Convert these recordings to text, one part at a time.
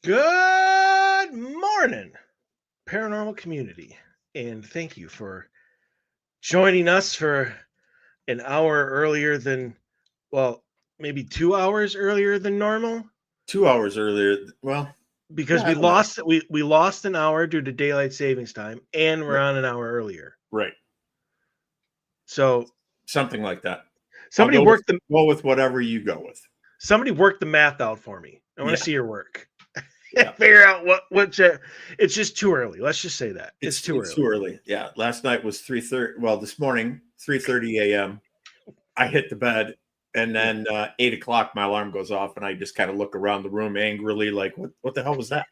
Good morning, paranormal community, and thank you for joining us for an hour earlier than, well, maybe 2 hours earlier than normal 2 hours earlier. Well, because yeah, I we don't know. lost an hour due to daylight savings time, and we're Right, on an hour earlier. right. So Something like that. I'll somebody worked the go with whatever you go with. somebody worked the math out for me. I want to Yeah, see your work. yeah. Figure out it's just too early. Let's just say that it's too It's too early. early. Yeah. Last night was 3:30. Well, this morning 3:30 a.m. I hit the bed, and Yeah. then 8 o'clock my alarm goes off, and I just kind of look around the room angrily, like, what the hell was that?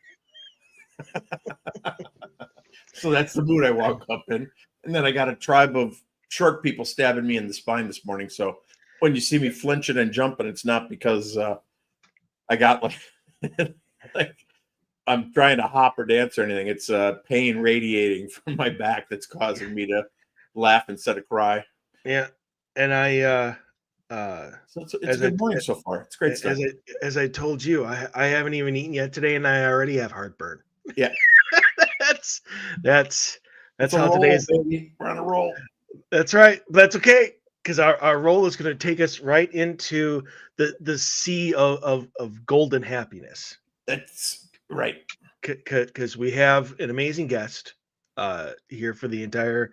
So that's the mood I woke up in, and then I got a tribe of short people stabbing me in the spine this morning. So when you see me flinching and jumping, it's not because I got like I'm trying to hop or dance or anything. It's pain radiating from my back that's causing me to laugh instead of cry. Yeah, and So it's a as I good morning so far. It's great stuff. as I told you, I haven't even eaten yet today, and I already have heartburn. Yeah, that's that's it's that's a how roll, today's. baby. We're on a roll. That's right. That's okay because our role is going to take us right into the sea of golden happiness. That's right. Because we have an amazing guest here for the entire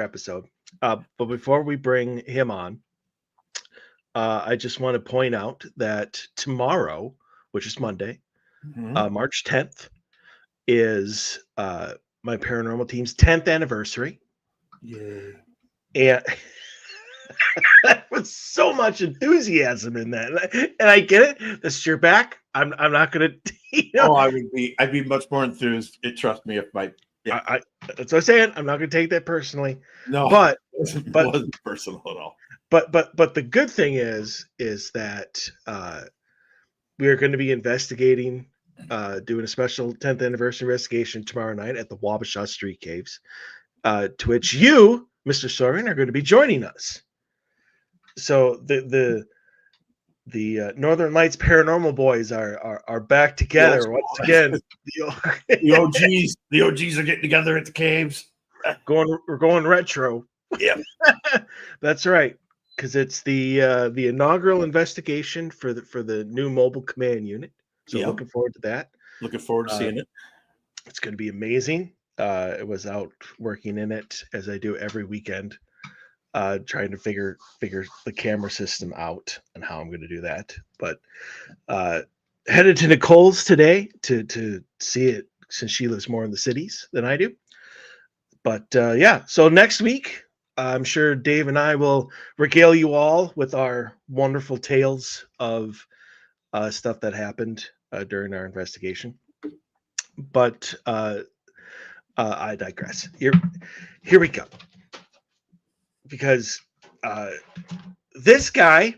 episode. But before we bring him on, I just want to point out that tomorrow, which is Monday, Mhm. March 10th, is my paranormal team's 10th anniversary. Yay. And there was so much enthusiasm in that. And I get it. This is your back. I'm not gonna, Oh, I'd be much more enthused. Trust me, if my yeah. I that's what I'm saying. I'm not gonna take that personally. No, But it but wasn't personal at all. but the good thing is that we are going to be investigating, doing a special 10th anniversary investigation tomorrow night at the Wabasha Street Caves, to which you, Mr. Soren, are going to be joining us. So the Northern Lights Paranormal Boys are back The old together school. once again. The OGs are getting together at the caves. We're going retro. Yep. That's right, because it's the inaugural investigation for the new mobile command unit. So Yep. looking forward to that. Looking forward to Uh, seeing it. it's going to be amazing. I was out working in it as I do every weekend, trying to figure the camera system out and how I'm going to do that. But uh, headed to Nicole's today to see it since she lives more in the cities than I do. But yeah, so next week, I'm sure Dave and I will regale you all with our wonderful tales of stuff that happened during our investigation. But I digress. Here we go. Because this guy,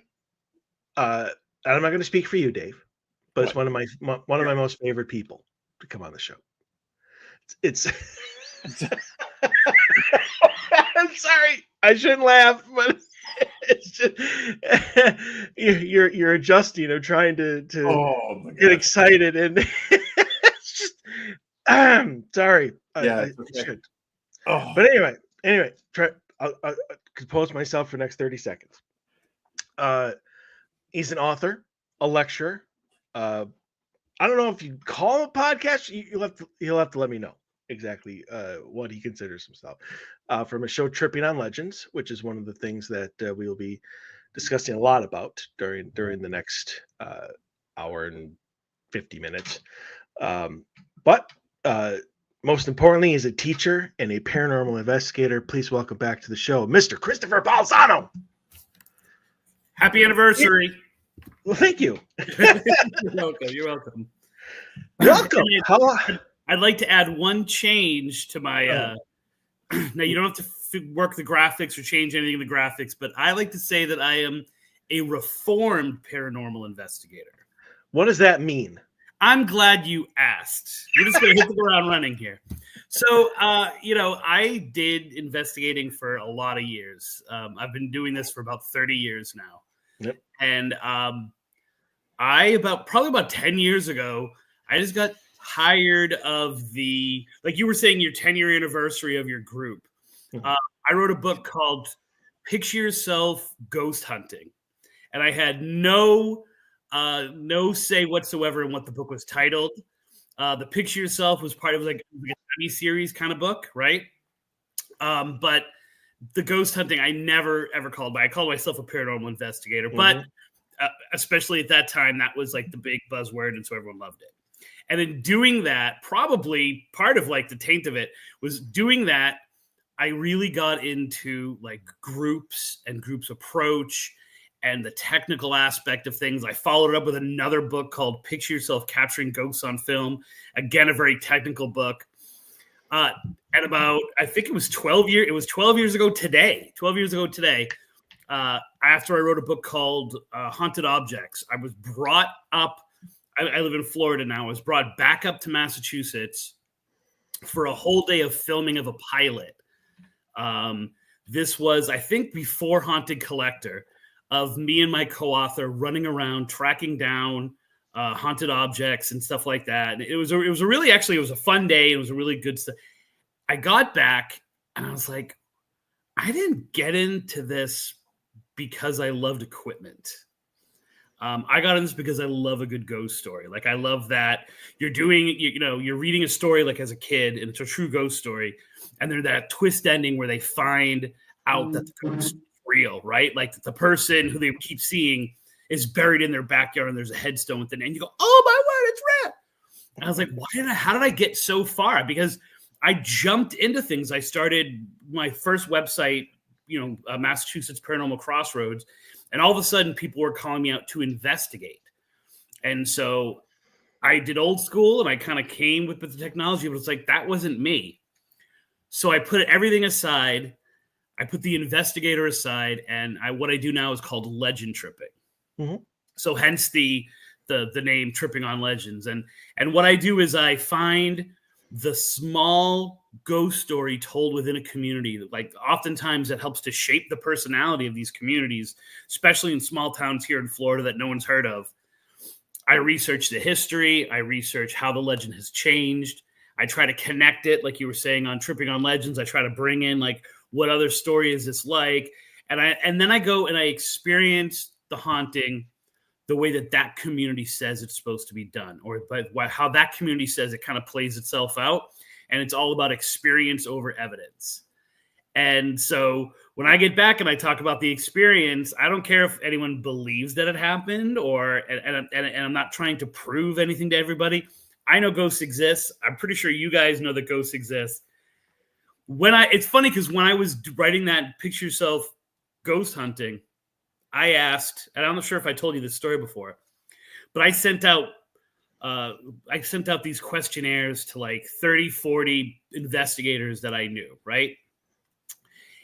and I'm not going to speak for you, Dave, but it's What? one of my most favorite people to come on the show. It's I'm sorry. I shouldn't laugh, but it's just you're adjusting or trying to Oh my get gosh. excited, and it's just sorry. Yeah, I it's okay. should, Oh, but anyway, try. I'll compose myself for the next 30 seconds. Uh, he's an author, a lecturer. Uh, I don't know if you call him a podcast. He'll have to let me know exactly what he considers himself. From a show Tripping on Legends, which is one of the things that we will be discussing a lot about during the next hour and 50 minutes. But most importantly, he's a teacher and a paranormal investigator. Please welcome back to the show, Mr. Christopher Balzano. Happy anniversary. Well, thank you. You're welcome. You're welcome. Welcome. I'd like to add one change to my. Now, you don't have to work the graphics or change anything in the graphics, but I like to say that I am a reformed paranormal investigator. What does that mean? I'm glad you asked. We're just going to hit the ground running here. So, I did investigating for a lot of years. I've been doing this for about 30 years now. Yep. And probably about 10 years ago, I just got tired of the, like you were saying, your 10-year anniversary of your group. I wrote a book called Picture Yourself Ghost Hunting, and I had no say whatsoever in what the book was titled. The Picture Yourself was part of like a series kind of book, right? But the ghost hunting, I never ever called by. I called myself a paranormal investigator, but especially at that time, that was like the big buzzword, and so everyone loved it. And in doing that, probably part of like the taint of it was doing that. I really got into like groups and groups approach and the technical aspect of things. I followed it up with another book called Picture Yourself Capturing Ghosts on Film. Again, a very technical book. And about, I think it was 12 years ago today, after I wrote a book called Haunted Objects, I was brought up, I live in Florida now, I was brought back up to Massachusetts for a whole day of filming of a pilot. This was, I think, before Haunted Collector, of me and my co-author running around tracking down haunted objects and stuff like that. And it was a fun day. It was a really good stuff. I got back and I was like, I didn't get into this because I loved equipment. I got into this because I love a good ghost story. Like, I love that you're reading a story like as a kid, and it's a true ghost story, and there's that twist ending where they find out that the ghost is real, right? Like the person who they keep seeing is buried in their backyard, and there's a headstone with the name. And you go, oh my word, it's real. And I was like, how did I get so far? Because I jumped into things. I started my first website, Massachusetts Paranormal Crossroads, and all of a sudden people were calling me out to investigate. And so I did old school, and I kind of came with the technology, but it's like, that wasn't me. So I put everything aside. I put the investigator aside, and what I do now is called legend tripping. Mm-hmm. So hence the name Tripping on Legends. And what I do is I find the small ghost story told within a community. Like, oftentimes it helps to shape the personality of these communities, especially in small towns here in Florida that no one's heard of. I research the history. I research how the legend has changed. I try to connect it, like you were saying, on Tripping on Legends. I try to bring in, like, what other story is this like? And then I go and I experience the haunting the way that community says it's supposed to be done, or how that community says it kind of plays itself out. And it's all about experience over evidence. And so when I get back and I talk about the experience, I don't care if anyone believes that it happened, and I'm not trying to prove anything to everybody. I know ghosts exist. I'm pretty sure you guys know that ghosts exist. It's funny because when I was writing that Picture Yourself Ghost Hunting, I asked, and I'm not sure if I told you this story before, but I sent out these questionnaires to like 30, 40 investigators that I knew, right?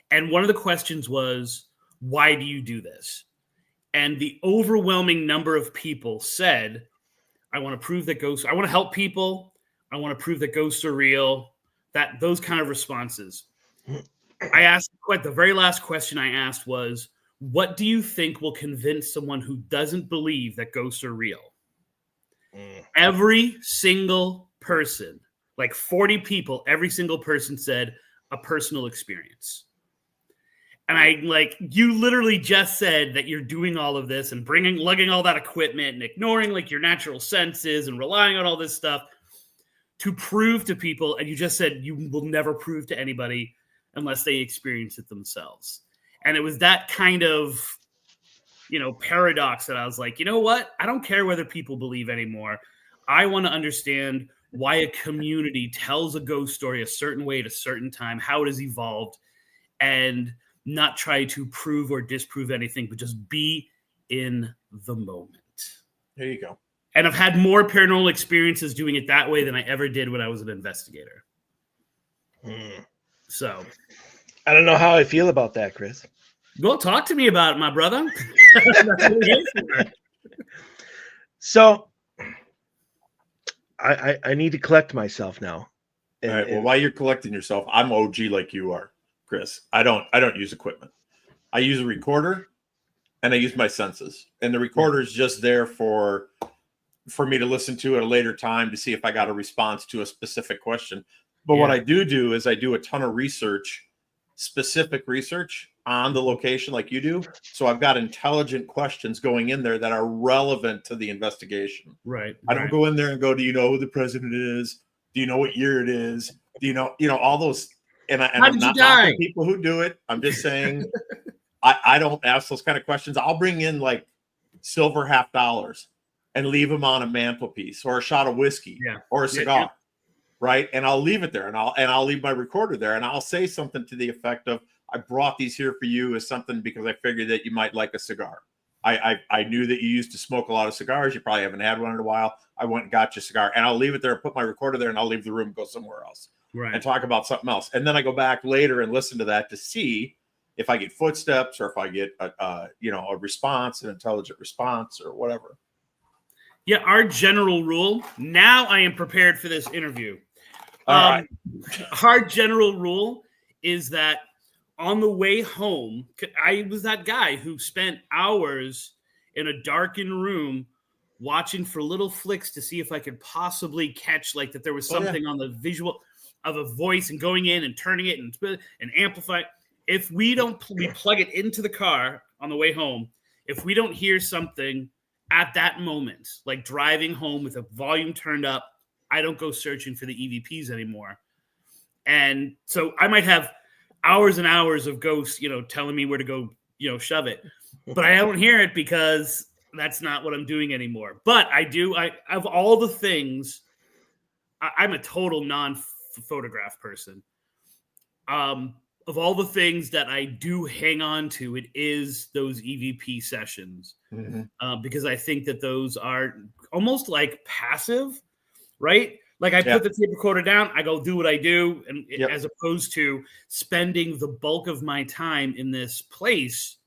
And one of the questions was, why do you do this? And the overwhelming number of people said, I want to prove that I want to help people. I want to prove that ghosts are real. Those kind of responses. I asked, the very last question I asked was, what do you think will convince someone who doesn't believe that ghosts are real? Every single person, like 40 people, every single person said a personal experience. And you literally just said that you're doing all of this and lugging all that equipment and ignoring like your natural senses and relying on all this stuff to prove to people. And you just said you will never prove to anybody unless they experience it themselves. And it was that kind of, paradox that I was like, you know what? I don't care whether people believe anymore. I want to understand why a community tells a ghost story a certain way at a certain time, how it has evolved, and not try to prove or disprove anything, but just be in the moment. There you go. And I've had more paranormal experiences doing it that way than I ever did when I was an investigator. So I don't know how I feel about that, Chris. Go talk to me about it, my brother. So I need to collect myself now. All right. Well, while you're collecting yourself, I'm OG like you are, Chris. I don't use equipment. I use a recorder and I use my senses. And the recorder is just there for for me to listen to at a later time to see if I got a response to a specific question. But what I do is I do a ton of research, specific research on the location like you do. So I've got intelligent questions going in there that are relevant to the investigation. Right. I don't go in there and go, do you know who the president is? Do you know what year it is? Do you know all those? And I'm not knocking people who do it. I'm just saying I don't ask those kind of questions. I'll bring in like silver $50 and leave them on a mantelpiece or a shot of whiskey or a cigar. Yeah. Right. And I'll leave it there and I'll leave my recorder there and I'll say something to the effect of, I brought these here for you as something because I figured that you might like a cigar. I knew that you used to smoke a lot of cigars. You probably haven't had one in a while. I went and got you a cigar and I'll leave it there, put my recorder there and I'll leave the room and go somewhere else and talk about something else. And then I go back later and listen to that to see if I get footsteps or if I get a response, an intelligent response or whatever. Yeah. Our general rule. Now I am prepared for this interview. Right. Our general rule is that on the way home, I was that guy who spent hours in a darkened room watching for little flicks to see if I could possibly catch like that there was something on the visual of a voice and going in and turning it and amplify. If we plug it into the car on the way home, if we don't hear something at that moment, like driving home with a volume turned up, I don't go searching for the EVPs anymore. And so I might have hours and hours of ghosts, telling me where to go, shove it. But I don't hear it because that's not what I'm doing anymore. But I of all the things, I'm a total non-photograph person. Of all the things that I do hang on to, it is those EVP sessions. Because I think that those are almost like passive, right? Like I put the tape recorder down, I go do what I do, and as opposed to spending the bulk of my time in this place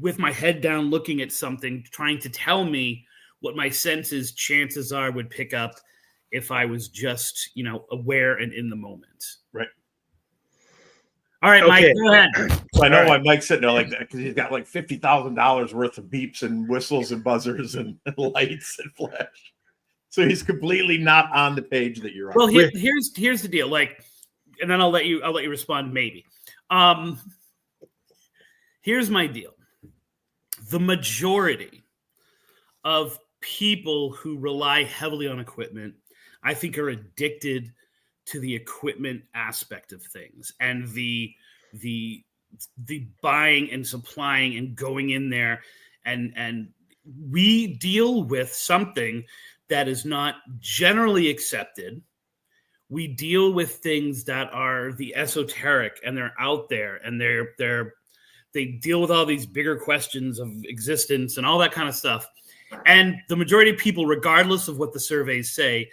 with my head down looking at something, trying to tell me what my senses chances are would pick up if I was just, aware and in the moment. Right. All right, Mike, go ahead. So I know why Mike's sitting there like that because he's got like $50,000 worth of beeps and whistles and buzzers and lights and flash. So he's completely not on the page that you're on. Well, here's the deal. Like, and then I'll let you respond. Maybe. Here's my deal. The majority of people who rely heavily on equipment, I think, are addicted to the equipment aspect of things and the buying and supplying and going in there, and we deal with something that is not generally accepted. We deal with things that are the esoteric and they're out there and they deal with all these bigger questions of existence and all that kind of stuff. And the majority of people, regardless of what the surveys say,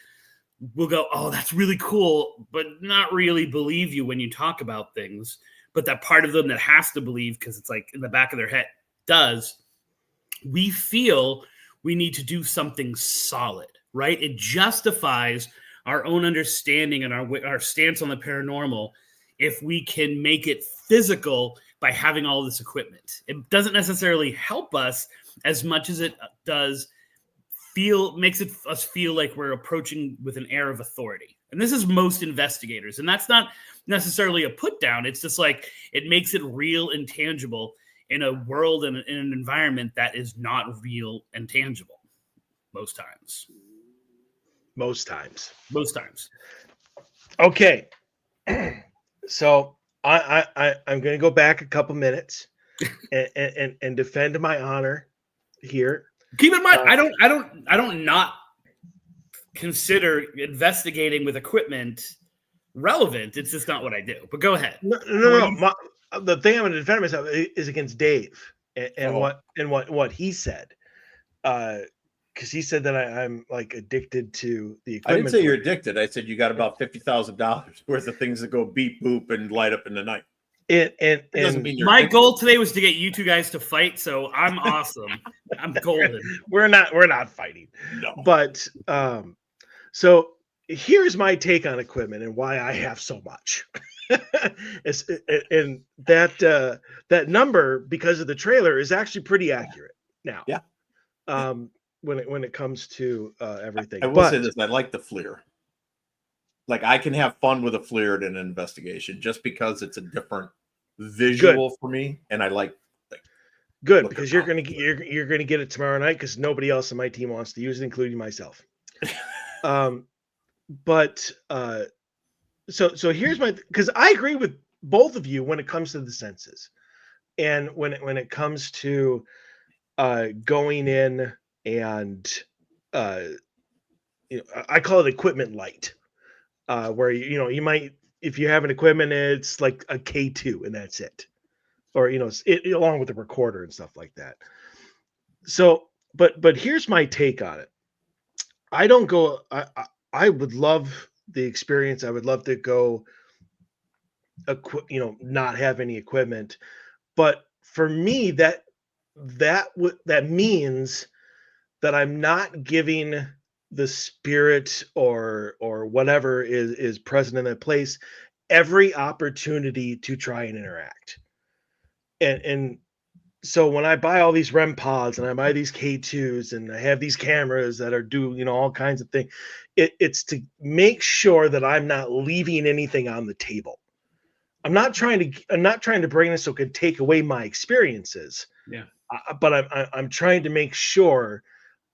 will go, oh, that's really cool, but not really believe you when you talk about things. But that part of them that has to believe, because it's like in the back of their head, does. We feel we need to do something solid, right? It justifies our own understanding and our stance on the paranormal if we can make it physical by having all this equipment. It doesn't necessarily help us as much as it does makes us feel like we're approaching with an air of authority. And this is most investigators. And that's not necessarily a put down. It's just like it makes it real and tangible in a world and in an environment that is not real and tangible most times. Okay. So I'm going to go back a couple minutes and defend my honor here. Keep in mind, I don't not consider investigating with equipment relevant. It's just not what I do. But go ahead. No. The thing I'm going to defend myself is against Dave and what he said. Because he said that I'm like addicted to the equipment. I didn't say you're addicted. I said you got about $50,000 worth of things that go beep boop and light up in the night. And my goal today was to get you two guys to fight, so I'm awesome. I'm golden. We're not fighting. No. But so here's my take on equipment and why I have so much. And that number, because of the trailer, is actually pretty accurate now. Yeah. when it comes to everything. I will say this: I like the FLIR. Like I can have fun with a FLIR in an investigation just because it's a different visual for me, and I like good because you're gonna get it tomorrow night because nobody else on my team wants to use it, including myself. But so here's because I agree with both of you when it comes to the senses, and when it comes to going in and I call it equipment light, where you might, if you have an equipment, it's like a K2 and that's it, or it along with the recorder and stuff like that. So, but here's my take on it. I don't go. I would love the experience. I would love to go, not have any equipment, but for me, that means that I'm not giving the spirit or whatever is present in that place every opportunity to try and interact. And so when I buy all these REM pods and I buy these K2s and I have these cameras that are all kinds of things, it's to make sure that I'm not leaving anything on the table. I'm not trying to bring this so it can take away my experiences. Yeah. But I'm trying to make sure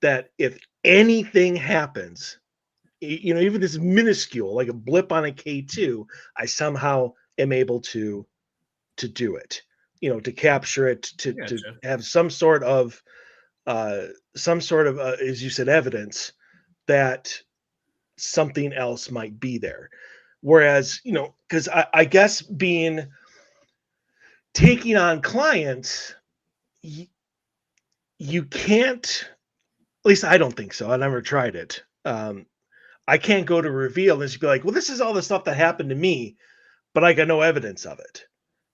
that if anything happens, even this minuscule, like a blip on a K2, I somehow am able to do it, to capture it, to have some sort of, as you said, evidence that something else might be there. Whereas, because I guess taking on clients, you can't, at least I don't think so. I never tried it. I can't go to reveal and just be like, well, this is all the stuff that happened to me, but I got no evidence of it.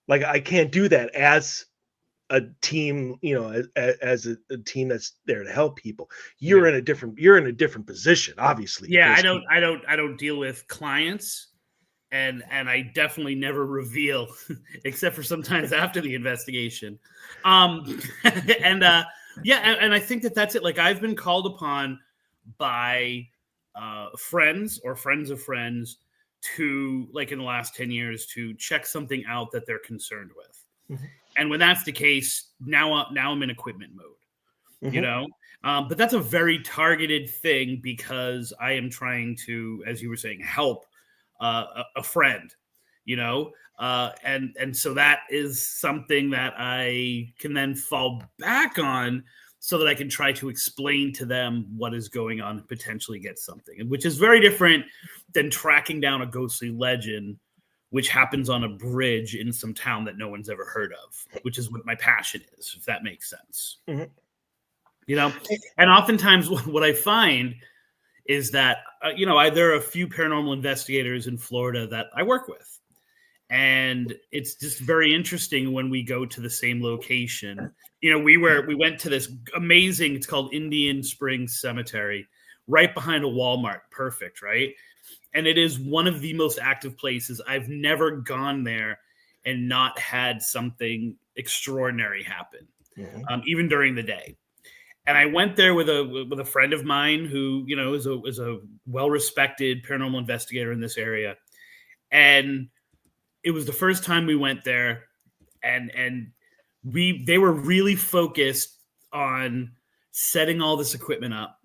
Like I can't do that as a team, as a team that's there to help people. You're in a different position, obviously. Yeah, I don't deal with clients, and I definitely never reveal, except for sometimes after the investigation. And I think that's it. Like I've been called upon by friends or friends of friends to, like in the last 10 years, to check something out that they're concerned with. Mm-hmm. And when that's the case, now I'm in equipment mode, mm-hmm. But that's a very targeted thing because I am trying to, as you were saying, help a friend, and so that is something that I can then fall back on so that I can try to explain to them what is going on and potentially get something, which is very different than tracking down a ghostly legend, which happens on a bridge in some town that no one's ever heard of, which is what my passion is, if that makes sense. Mm-hmm. And oftentimes what I find is that, there are a few paranormal investigators in Florida that I work with. And it's just very interesting when we go to the same location. We went to this amazing, it's called Indian Springs Cemetery, right behind a Walmart. Perfect, right? And it is one of the most active places. I've never gone there and not had something extraordinary happen, mm-hmm. Even during the day. And I went there with a friend of mine who, is a well-respected paranormal investigator in this area. And it was the first time we went there, and they were really focused on setting all this equipment up,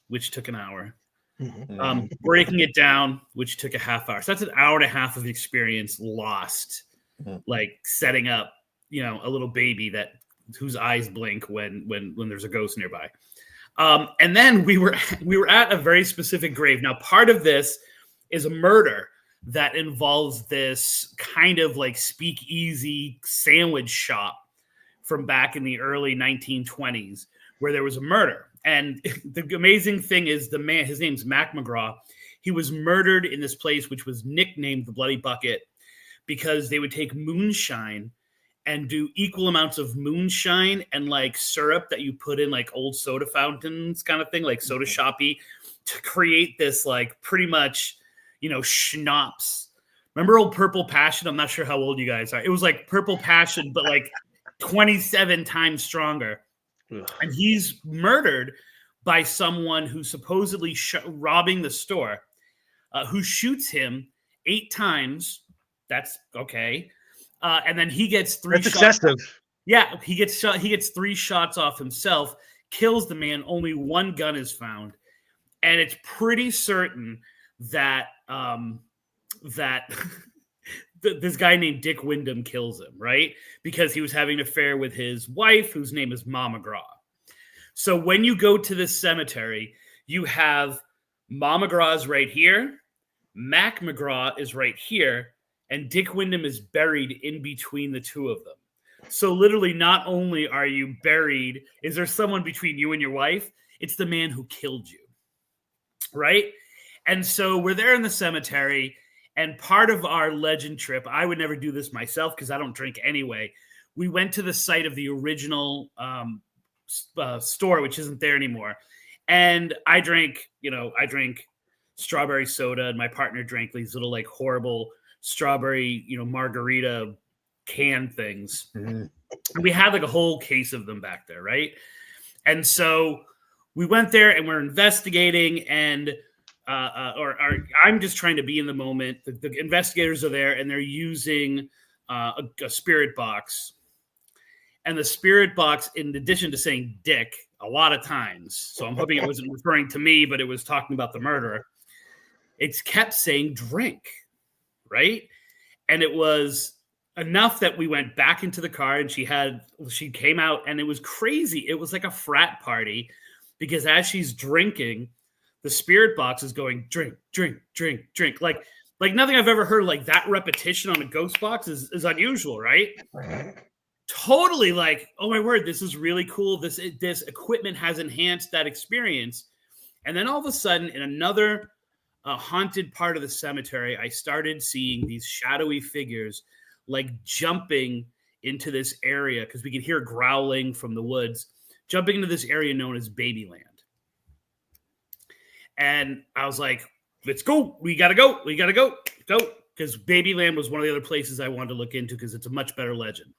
which took an hour. Mm-hmm. Breaking it down, which took a half hour. So that's an hour and a half of experience lost, mm-hmm. like setting up, a little baby whose eyes blink when there's a ghost nearby. And then we were at a very specific grave. Now, part of this is a murder that involves this kind of like speakeasy sandwich shop from back in the early 1920s where there was a murder. And the amazing thing is the man, his name's Mac McGraw. He was murdered in this place, which was nicknamed the Bloody Bucket, because they would take moonshine and do equal amounts of moonshine and like syrup that you put in like old soda fountains kind of thing, like soda shoppy, to create this like pretty much, schnapps. Remember old Purple Passion? I'm not sure how old you guys are. It was like Purple Passion, but like 27 times stronger. Ugh. And he's murdered by someone who's supposedly robbing the store, who shoots him 8 times. That's okay. And then he gets 3 That's shots. excessive. Yeah, he gets shot. He gets 3 shots off himself, kills the man. Only 1 gun is found. And it's pretty certain that this guy named Dick Wyndham kills him, right? Because he was having an affair with his wife, whose name is Ma McGraw. So when you go to this cemetery, you have Ma McGraw's right here, Mac McGraw is right here, and Dick Wyndham is buried in between the two of them. So literally, not only are you buried, is there someone between you and your wife? It's the man who killed you, right? And so we're there in the cemetery, and part of our legend trip, I would never do this myself because I don't drink anyway. We went to the site of the original store, which isn't there anymore. And I drank strawberry soda, and my partner drank these little like horrible strawberry, margarita can things. Mm-hmm. And we had like a whole case of them back there, right? And so we went there and we're investigating, and I'm just trying to be in the moment. The investigators are there, and they're using a spirit box. And the spirit box, in addition to saying dick a lot of times, so I'm hoping it wasn't referring to me, but it was talking about the murderer, it's kept saying drink, right? And it was enough that we went back into the car, and she came out, and it was crazy. It was like a frat party, because as she's drinking, the spirit box is going drink, drink, drink, drink. Like nothing I've ever heard. Like that repetition on a ghost box is unusual, right? Totally like, oh my word, this is really cool. This equipment has enhanced that experience. And then all of a sudden, in another haunted part of the cemetery, I started seeing these shadowy figures like jumping into this area, because we could hear growling from the woods, jumping into this area known as Babyland. And I was like, let's go. We got to go. We got to go. Go. Because Babyland was one of the other places I wanted to look into, because it's a much better legend.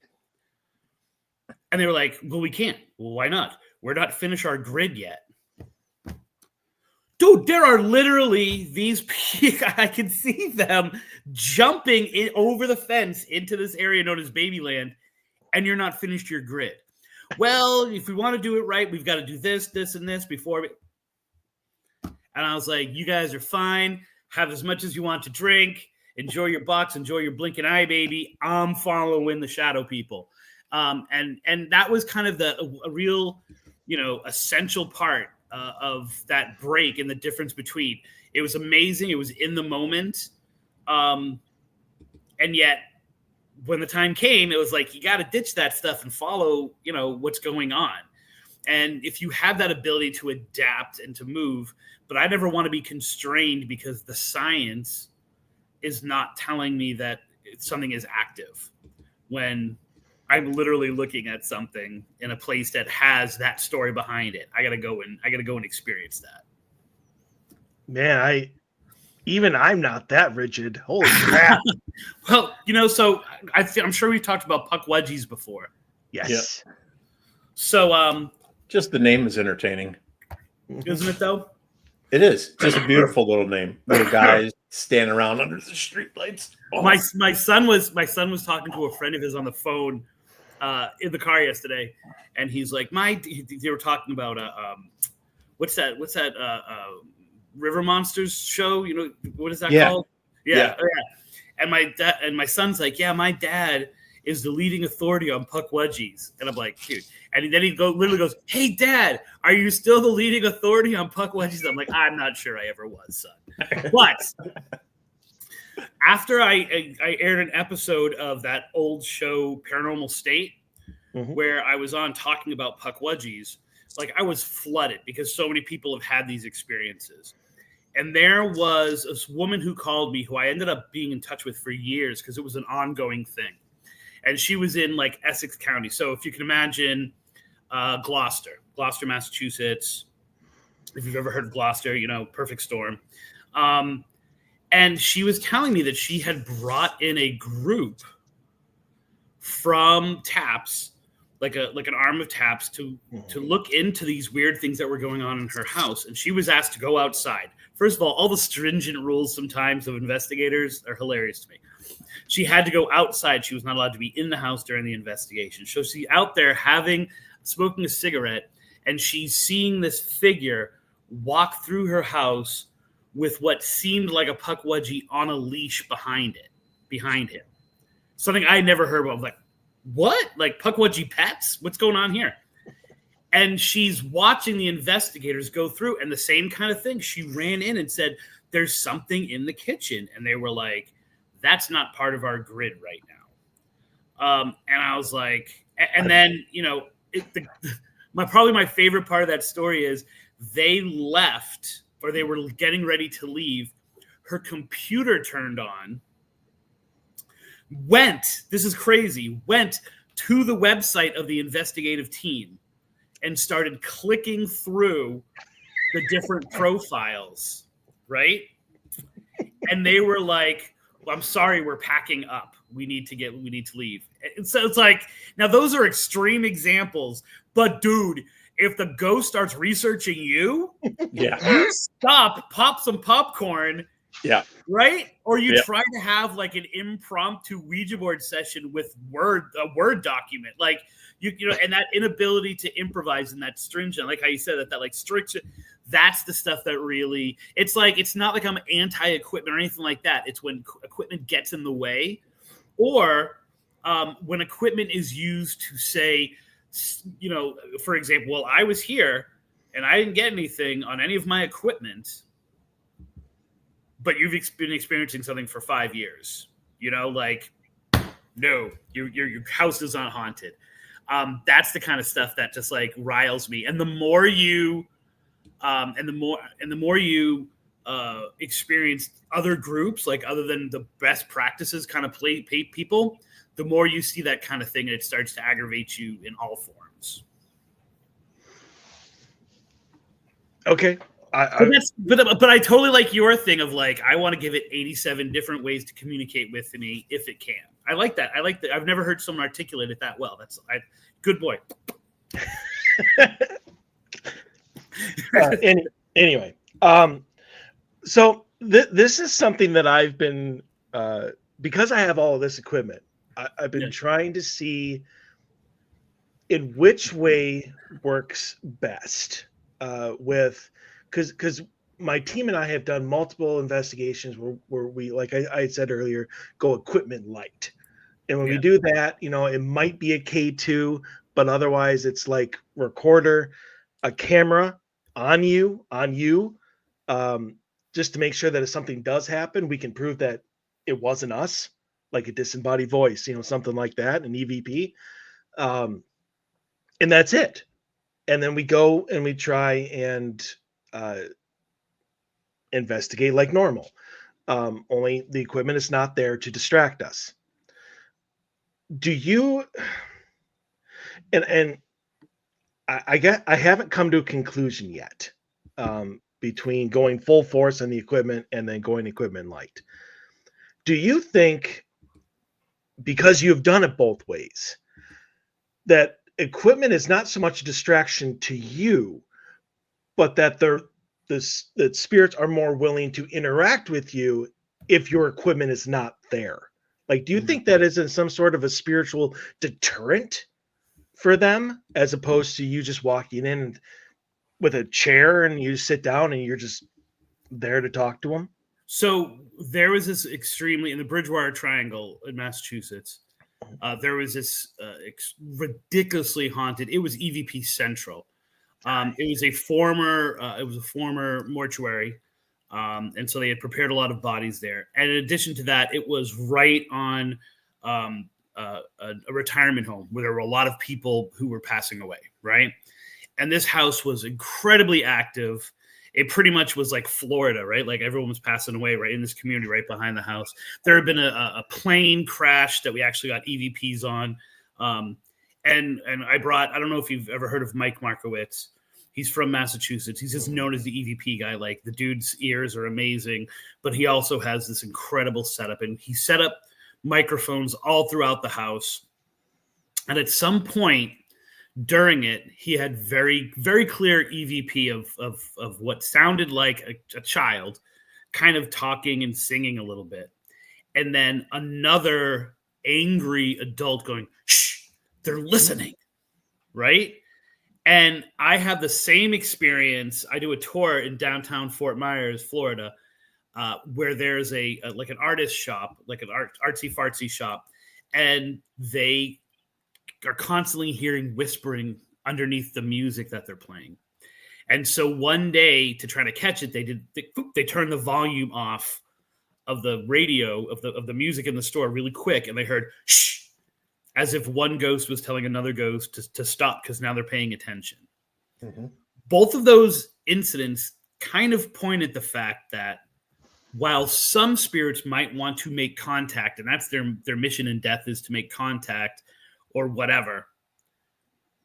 And they were like, well, we can't. Well, why not? We're not finished our grid yet. Dude, there are literally these people. I can see them jumping over the fence into this area known as Babyland, and you're not finished your grid. Well, if we want to do it right, we've got to do this, this, and this before. And I was like, you guys are fine. Have as much as you want to drink. Enjoy your box. Enjoy your blinking eye, baby. I'm following the shadow people. And that was kind of a real, essential part of that break, and the difference between. It was amazing. It was in the moment. And yet, when the time came, it was like, you got to ditch that stuff and follow, what's going on. And if you have that ability to adapt and to move, but I never want to be constrained because the science is not telling me that something is active, when I'm literally looking at something in a place that has that story behind it. I gotta go and experience that. Man, I'm not that rigid. Holy crap! Well, so I'm sure we've talked about puck wedgies before. Yes. Yep. So, just the name is entertaining, isn't it though? It is just a beautiful little name. Little guys standing around under the streetlights. Oh. My son was talking to a friend of his on the phone in the car yesterday, and he's like, they were talking about what's that River Monsters show? What is that called? Yeah. And my son's like, yeah, my dad is the leading authority on puck wedgies, and I'm like, dude. And then he literally goes, hey, Dad, are you still the leading authority on puck wedgies? I'm like, I'm not sure I ever was, son. But after I aired an episode of that old show, Paranormal State, where I was on talking about puck wedgies, like I was flooded because so many people have had these experiences. And there was this woman who called me, who I ended up being in touch with for years because it was an ongoing thing. And she was in like Essex County. So if you can imagine Gloucester, Massachusetts, if you've ever heard of Gloucester, perfect storm. And she was telling me that she had brought in a group from TAPS like an arm of taps to look into these weird things that were going on in her house. And she was asked to go outside. First of all the stringent rules sometimes of investigators are hilarious to me. She had to go outside. She was not allowed to be in the house during the investigation. So she's out there smoking a cigarette, and she's seeing this figure walk through her house with what seemed like a Pukwudgie on a leash behind him. Something I never heard of. Like, what? Like Pukwudgie pets? What's going on here? And she's watching the investigators go through, and the same kind of thing. She ran in and said, there's something in the kitchen. And they were like, that's not part of our grid right now. And I was like, and then, probably my favorite part of that story is they left, or they were getting ready to leave. Her computer turned on, this is crazy, went to the website of the investigative team and started clicking through the different profiles, right? And they were like, well, I'm sorry, we're packing up. We need to leave. And so it's like, now those are extreme examples, but dude, if the ghost starts researching you, you stop, pop some popcorn, right? Or you try to have like an impromptu Ouija board session with a Word document, like and that inability to improvise and that stringent, like how you said that like strict. That's the stuff that really, it's like, it's not like I'm anti-equipment or anything like that. It's when equipment gets in the way, or when equipment is used to say, for example, well, I was here and I didn't get anything on any of my equipment, but you've been experiencing something for 5 years, like, no, your house is not haunted. That's the kind of stuff that just like riles me. And the more you, experience other groups, like other than the best practices kind of play people, the more you see that kind of thing, and it starts to aggravate you in all forms. Okay. But I totally like your thing of like, I want to give it 87 different ways to communicate with me if it can. I like that. I've never heard someone articulate it that well. Good boy. Anyway, so this is something that I've been, because I have all of this equipment, I've been trying to see in which way works best because my team and I have done multiple investigations where we, like I said earlier, go equipment light. And when we do that, it might be a K2, but otherwise it's like recorder, a camera on you, just to make sure that if something does happen, we can prove that it wasn't us, like a disembodied voice, something like that, an EVP. And that's it. And then we go and we try and investigate like normal. Only the equipment is not there to distract us. Do you, and I haven't come to a conclusion yet between going full force on the equipment and then going equipment light. Do you think, because you've done it both ways, that equipment is not so much a distraction to you, but that that spirits are more willing to interact with you if your equipment is not there? Like, do you think that is in some sort of a spiritual deterrent for them, as opposed to you just walking in with a chair and you sit down and you're just there to talk to them? So there was this in the Bridgewater Triangle in Massachusetts, there was this ridiculously haunted, it was EVP Central. It was a former mortuary. And so they had prepared a lot of bodies there. And in addition to that, it was right on a retirement home where there were a lot of people who were passing away, right? And this house was incredibly active. It pretty much was like Florida, right? Like everyone was passing away right in this community right behind the house. There had been a plane crash that we actually got EVPs on. And I don't know if you've ever heard of Mike Markowitz. He's from Massachusetts. He's just known as the EVP guy. Like, the dude's ears are amazing, but he also has this incredible setup. And he set up microphones all throughout the house. And at some point, during it, he had very, very clear EVP of what sounded like a child kind of talking and singing a little bit. And then another angry adult going, shh, they're listening, right? And I have the same experience. I do a tour in downtown Fort Myers, Florida, where there's like an artist shop, like an artsy fartsy shop, and they are constantly hearing whispering underneath the music that they're playing. And so one day, to try to catch it, they turned the volume off of the radio of the music in the store really quick, and they heard shh, as if one ghost was telling another ghost to stop because now they're paying attention. Mm-hmm. Both of those incidents kind of point at the fact that while some spirits might want to make contact, and that's their mission in death is to make contact or whatever,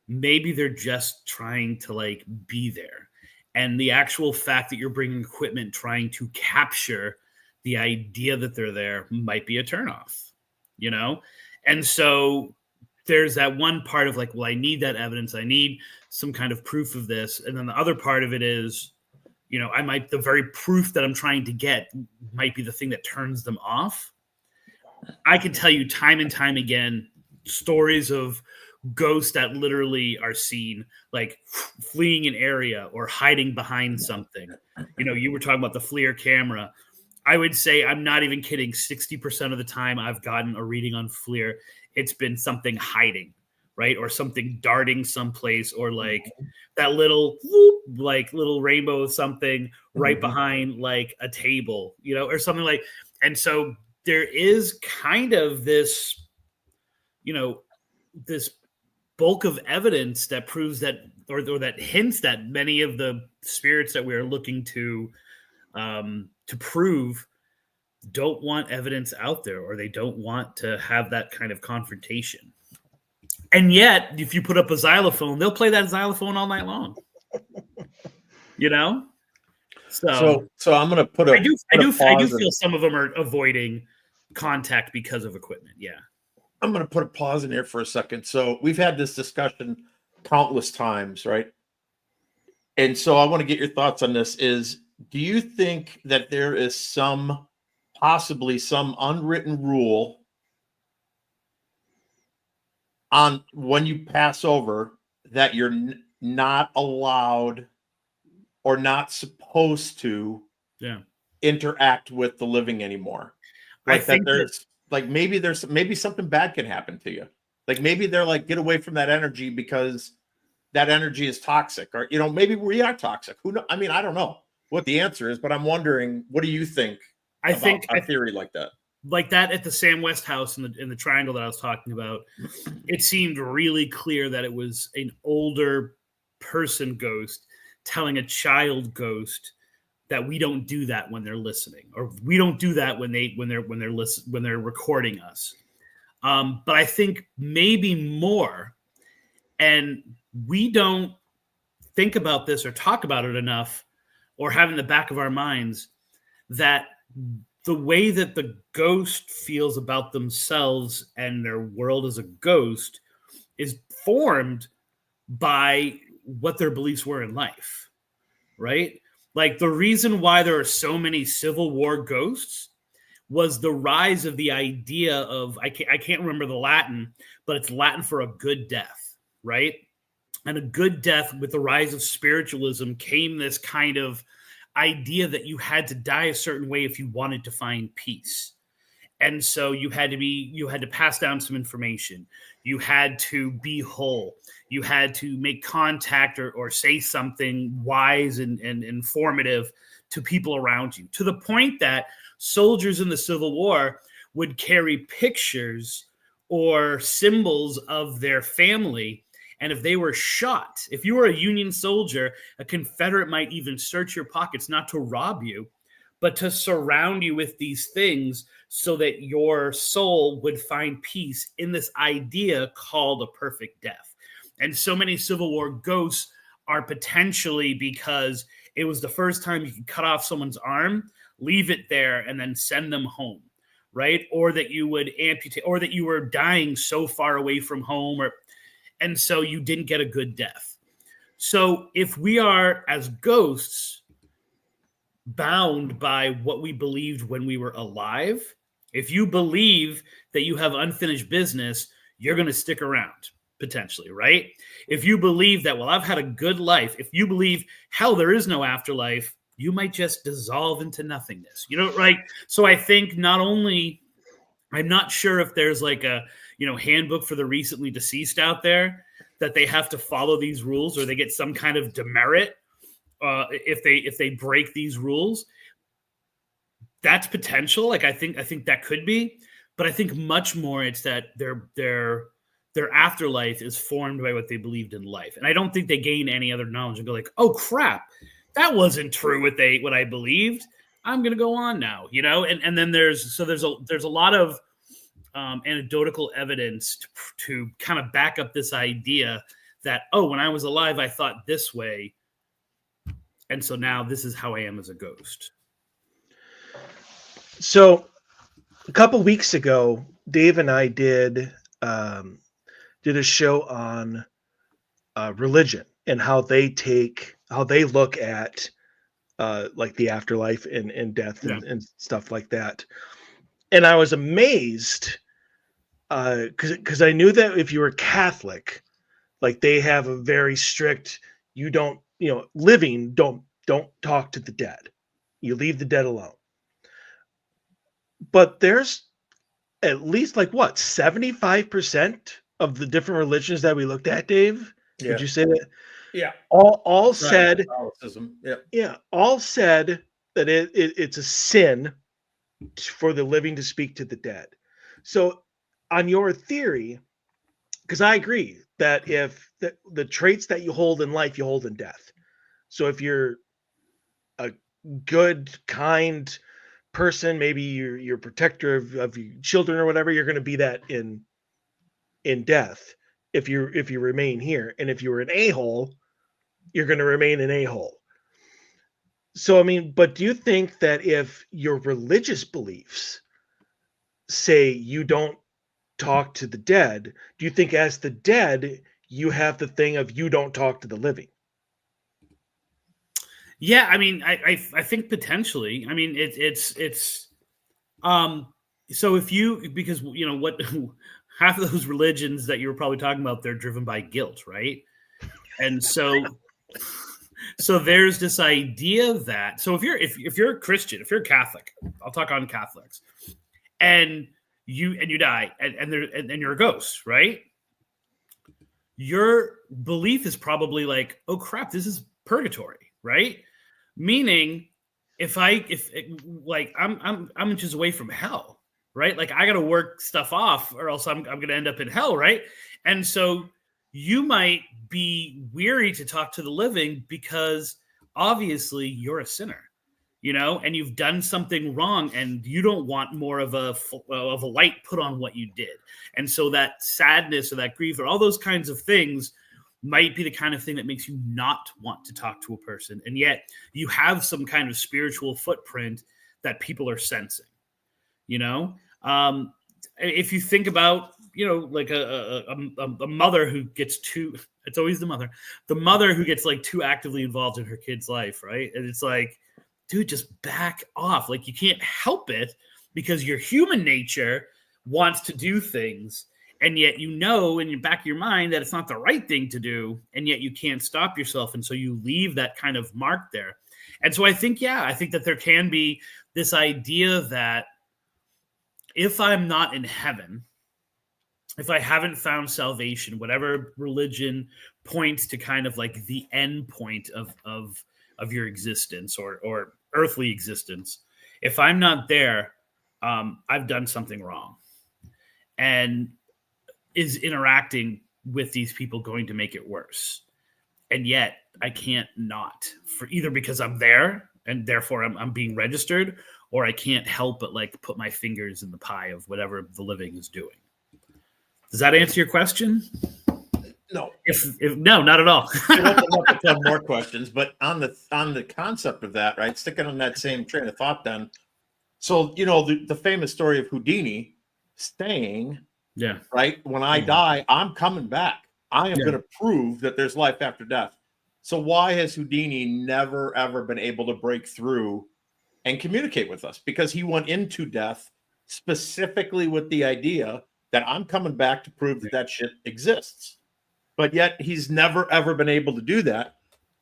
maybe they're just trying to like be there. And the actual fact that you're bringing equipment trying to capture the idea that they're there might be a turnoff, you know? And so there's that one part of like, well, I need that evidence. I need some kind of proof of this. And then the other part of it is, you know, the very proof that I'm trying to get might be the thing that turns them off. I can tell you time and time again, stories of ghosts that literally are seen like fleeing an area or hiding behind something. You know, you were talking about the FLIR camera. I would say, I'm not even kidding, 60% of the time I've gotten a reading on FLIR, it's been something hiding, right? Or something darting someplace, or like that little whoop, like little rainbow of something right behind like a table, you know, or something like. And so there is kind of this, you know, this bulk of evidence that proves that, or that hints that many of the spirits that we are looking to prove don't want evidence out there, or they don't want to have that kind of confrontation. And yet, if you put up a xylophone, they'll play that xylophone all night long. You know? So I'm going to put a I do feel some of them are avoiding contact because of equipment. Yeah. I'm going to put a pause in here for a second. So we've had this discussion countless times, right? And so I want to get your thoughts on this. Do you think that there is possibly some unwritten rule on when you pass over that you're not allowed or not supposed to interact with the living anymore? Like, I think maybe something bad can happen to you. Like maybe they're like, get away from that energy because that energy is toxic, or, you know, maybe we are toxic. Who knows? I mean, I don't know what the answer is, but I'm wondering, what do you think? I think a theory like that at the Sam West house in the triangle that I was talking about, it seemed really clear that it was an older person ghost telling a child ghost that we don't do that when they're listening, or we don't do that when they're recording us. But I think maybe more, and we don't think about this or talk about it enough, or have in the back of our minds that the way that the ghost feels about themselves and their world as a ghost is formed by what their beliefs were in life, right? Like the reason why there are so many Civil War ghosts was the rise of the idea of, I can't remember the Latin, but it's Latin for a good death, right? And a good death, with the rise of spiritualism, came this kind of idea that you had to die a certain way if you wanted to find peace. And so you had to pass down some information. You had to be whole. You had to make contact or say something wise and informative to people around you, to the point that soldiers in the Civil War would carry pictures or symbols of their family. And if they were shot, if you were a Union soldier, a Confederate might even search your pockets, not to rob you, but to surround you with these things so that your soul would find peace in this idea called a perfect death. And so many Civil War ghosts are potentially because it was the first time you could cut off someone's arm, leave it there, and then send them home, right? Or that you would amputate, or that you were dying so far away from home, and so you didn't get a good death. So if we are, as ghosts, bound by what we believed when we were alive, if you believe that you have unfinished business, you're going to stick around, potentially, right? If you believe that, well, I've had a good life, if you believe, hell, there is no afterlife, you might just dissolve into nothingness, right? So I think not only, I'm not sure if there's like a, handbook for the recently deceased out there that they have to follow these rules or they get some kind of demerit if they break these rules. That's potential. Like I think that could be, but I think much more it's that their afterlife is formed by what they believed in life, and I don't think they gain any other knowledge and go like, oh crap, that wasn't true what I believed. I'm gonna go on now, and then there's a lot of anecdotal evidence to kind of back up this idea that, oh, when I was alive I thought this way, and so now this is how I am as a ghost. So a couple weeks ago, Dave and I did a show on religion and how they look at like the afterlife and death and stuff like that. And I was amazed because I knew that if you were Catholic, like they have a very strict, you don't, living, don't talk to the dead. You leave the dead alone. But there's at least like what, 75% of the different religions that we looked at, Dave? Yeah. Would you say that? Yeah. All said, Catholicism. Yeah. yeah, all said that it's a sin for the living to speak to the dead. So on your theory, because I agree that if the traits that you hold in life, you hold in death. So if you're a good, kind person, maybe you're protector of your children or whatever, you're going to be that in death if you remain here. And if you're an a-hole, you're going to remain an a-hole. So I mean, but do you think that if your religious beliefs say you don't talk to the dead, do you think as the dead you have the thing of you don't talk to the living? Yeah, I mean, I think potentially. I mean, it's so if you, because what half of those religions that you were probably talking about, they're driven by guilt, right? And so there's this idea that, so if you're a Christian, if you're a Catholic, I'll talk on Catholics, and you die and you're a ghost, right? Your belief is probably like, oh crap, this is purgatory, right? Meaning, if I'm inches away from hell, right? Like I got to work stuff off, or else I'm going to end up in hell, right? And so you might be weary to talk to the living because obviously you're a sinner, and you've done something wrong, and you don't want more of a light put on what you did, and so that sadness or that grief or all those kinds of things might be the kind of thing that makes you not want to talk to a person. And yet you have some kind of spiritual footprint that people are sensing, if you think about, like a mother who gets it's always the mother who gets like too actively involved in her kid's life. Right. And it's like, dude, just back off. Like you can't help it because your human nature wants to do things. And yet, in the back of your mind that it's not the right thing to do, and yet you can't stop yourself. And so you leave that kind of mark there. And so I think that there can be this idea that if I'm not in heaven, if I haven't found salvation, whatever religion points to kind of like the end point of your existence or earthly existence, if I'm not there, I've done something wrong. And is interacting with these people going to make it worse? And yet I can't not, for either because I'm there and therefore I'm being registered, or I can't help but like put my fingers in the pie of whatever the living is doing. Does that answer your question? No. If no, not at all. I don't know if I have more questions, but on the concept of that, right? Sticking on that same train of thought then. So, the famous story of Houdini saying, yeah, right, when I die, I'm coming back. I am going to prove that there's life after death. So why has Houdini never, ever been able to break through and communicate with us? Because he went into death specifically with the idea that I'm coming back to prove that that shit exists. But yet he's never, ever been able to do that.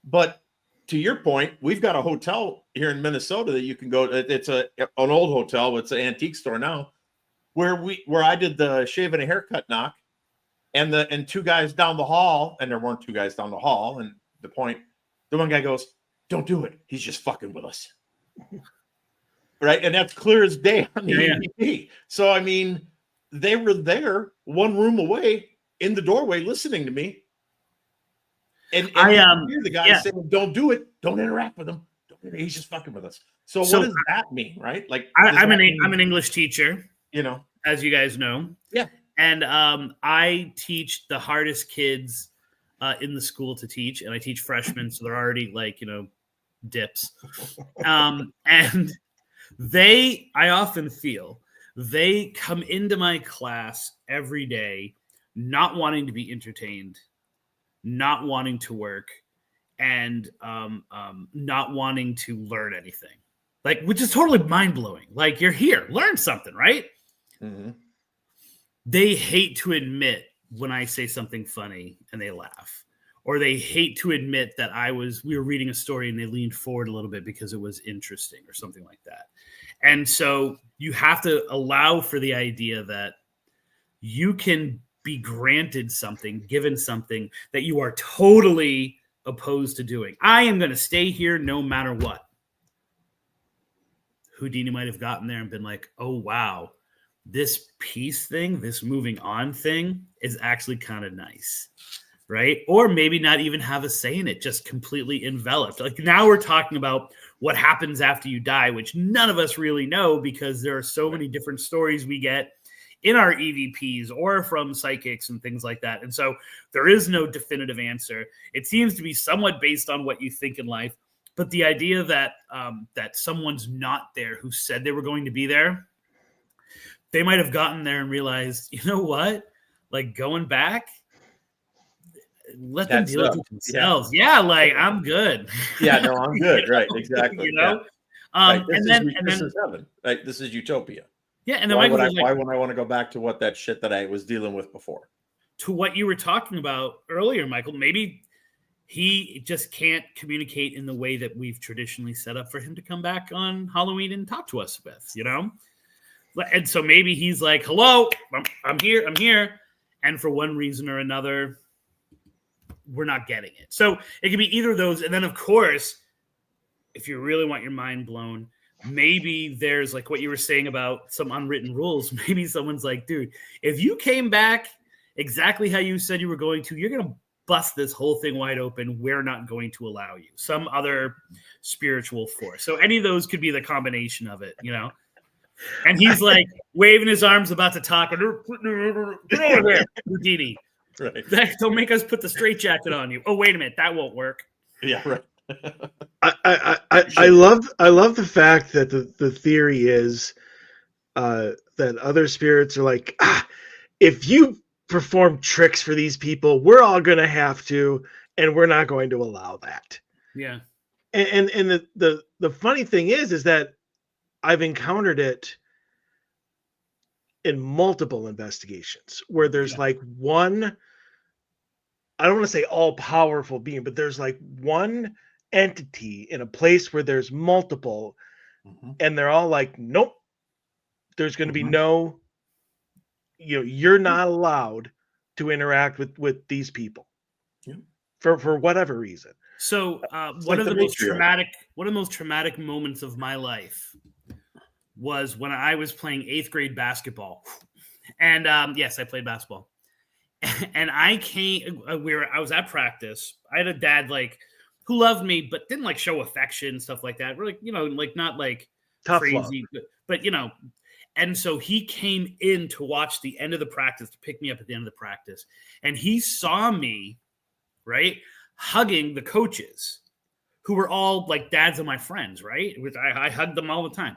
But to your point, we've got a hotel here in Minnesota that you can go to. It's an old hotel. It's an antique store now where I did the shave and a haircut knock. And two guys down the hall, and there weren't two guys down the hall. And the one guy goes, "Don't do it. He's just fucking with us." Right. And that's clear as day on the EVP. So, I mean, they were there one room away in the doorway listening to me. And I hear the guy saying, "Don't do it. Don't interact with him. He's just fucking with us." So what does that mean? Right. Like I'm an English teacher, as you guys know. Yeah. And I teach the hardest kids in the school to teach, and I teach freshmen, so they're already dips. And I often feel they come into my class every day not wanting to be entertained, not wanting to work, and not wanting to learn anything, which is totally mind-blowing. Like, you're here, learn something, right? Mm-hmm. They hate to admit when I say something funny and they laugh, or they hate to admit that we were reading a story and they leaned forward a little bit because it was interesting or something like that. And so you have to allow for the idea that you can be granted something, given something that you are totally opposed to doing. I am going to stay here no matter what. Houdini might have gotten there and been like, "Oh, wow. This peace thing, this moving on thing is actually kind of nice," right? Or maybe not even have a say in it, just completely enveloped. Like, now we're talking about what happens after you die, which none of us really know because there are so many different stories we get in our EVPs or from psychics and things like that. And so there is no definitive answer. It seems to be somewhat based on what you think in life. But the idea that that someone's not there who said they were going to be there, they might have gotten there and realized, you know what? Like, going back, let them deal with it themselves. Yeah, I'm good. Yeah, no, I'm good. Right, exactly. Right, this is heaven. Right, this is utopia. Yeah, and then why would I want to go back to what that shit that I was dealing with before? To what you were talking about earlier, Michael. Maybe he just can't communicate in the way that we've traditionally set up for him to come back on Halloween and talk to us with, And so maybe he's like, "Hello, I'm here." And for one reason or another, we're not getting it. So it could be either of those. And then, of course, if you really want your mind blown, maybe there's like what you were saying about some unwritten rules. Maybe someone's like, "Dude, if you came back exactly how you said you were going to, you're going to bust this whole thing wide open. We're not going to allow you." Some other spiritual force. So any of those could be the combination of it, And he's like waving his arms, about to talk. Get over there, Houdini. Right. Don't make us put the straitjacket on you. Oh, wait a minute, that won't work. Yeah, right. I love the fact that the theory is that other spirits are like, if you perform tricks for these people, we're all going to have to, and we're not going to allow that. Yeah. And the funny thing is that I've encountered it in multiple investigations where there's like one, I don't want to say all powerful being, but there's like one entity in a place where there's multiple, and they're all like, "Nope, there's going to be no, you're not allowed to interact with these people for whatever reason." So one of the most traumatic moments of my life was when I was playing 8th grade basketball. And yes, I played basketball. And I was at practice. I had a dad who loved me, but didn't show affection, stuff like that. We're not tough crazy, love. but and so he came in to watch the end of the practice, to pick me up at the end of the practice. And he saw me, right, hugging the coaches who were all dads of my friends, right? I hugged them all the time.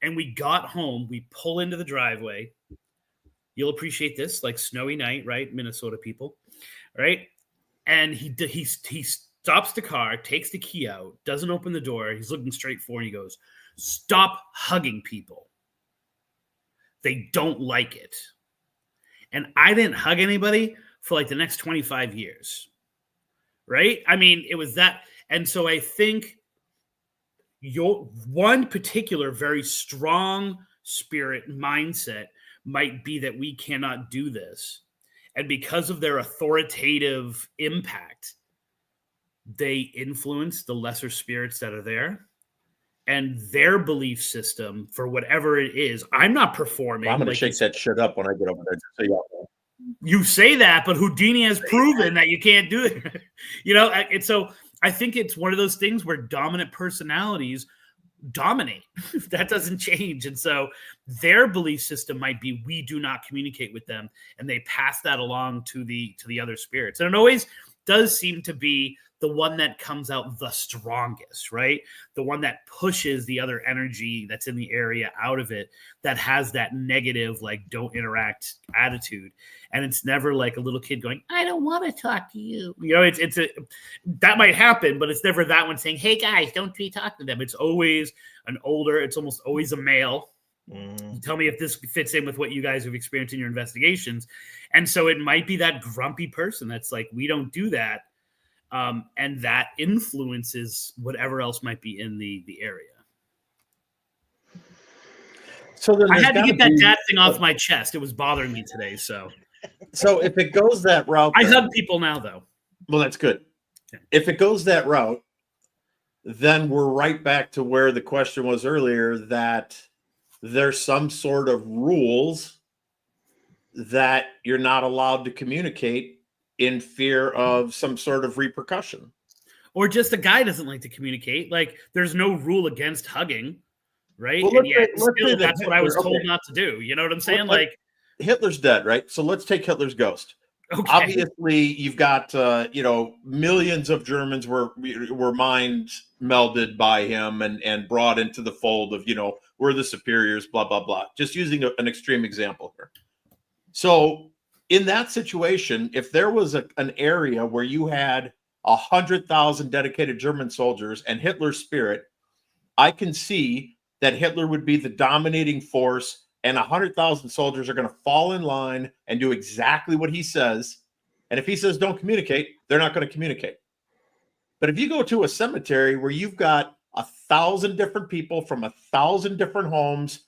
And we got home, we pull into the driveway. You'll appreciate this, snowy night, right? Minnesota people. right? And he stops the car, takes the key out, doesn't open the door. He's looking straight forward. And he goes, "Stop hugging people. They don't like it." And I didn't hug anybody for like the next 25 years. Right? I mean, it was that. And so I think your one particular very strong spirit mindset might be that we cannot do this. And because of their authoritative impact, they influence the lesser spirits that are there and their belief system for whatever it is. I'm not performing. Well, I'm going to shake that shit up when I get over there. Just so y'all know. You say that, but Houdini has proven that you can't do it. And so I think it's one of those things where dominant personalities dominate. That doesn't change. And so their belief system might be, we do not communicate with them, and they pass that along to the other spirits. And it always does seem to be the one that comes out the strongest, right? The one that pushes the other energy that's in the area out of it, that has that negative, like, don't interact attitude. And it's never like a little kid going, "I don't want to talk to you." That might happen, but it's never that one saying, "Hey guys, don't be talking to them." It's always an older, it's almost always a male. Tell me if this fits in with what you guys have experienced in your investigations. And so it might be that grumpy person that's like, we don't do that. And that influences whatever else might be in the area. So then I had to get that dad thing off my chest. It was bothering me today. So if it goes that route, I hug people now, though. Well, that's good. Yeah. If it goes that route, then we're right back to where the question was earlier, that there's some sort of rules that you're not allowed to communicate in fear of some sort of repercussion. Or just a guy doesn't like to communicate. Like, there's no rule against hugging, right? Well, and yet let's still, say that that's what I was Hitler- told okay. not to do. You know what I'm saying? Well, like, Hitler's dead, right? So let's take Hitler's ghost. okay. Obviously, you've got millions of Germans were mind melded by him and brought into the fold of, we're the superiors, blah blah blah. Just using an extreme example here. So in that situation, if there was an area where you had 100,000 dedicated German soldiers and Hitler's spirit, I can see that Hitler would be the dominating force, and 100,000 soldiers are going to fall in line and do exactly what he says. And if he says don't communicate, they're not going to communicate. But if you go to a cemetery where you've got 1,000 different people from 1,000 different homes,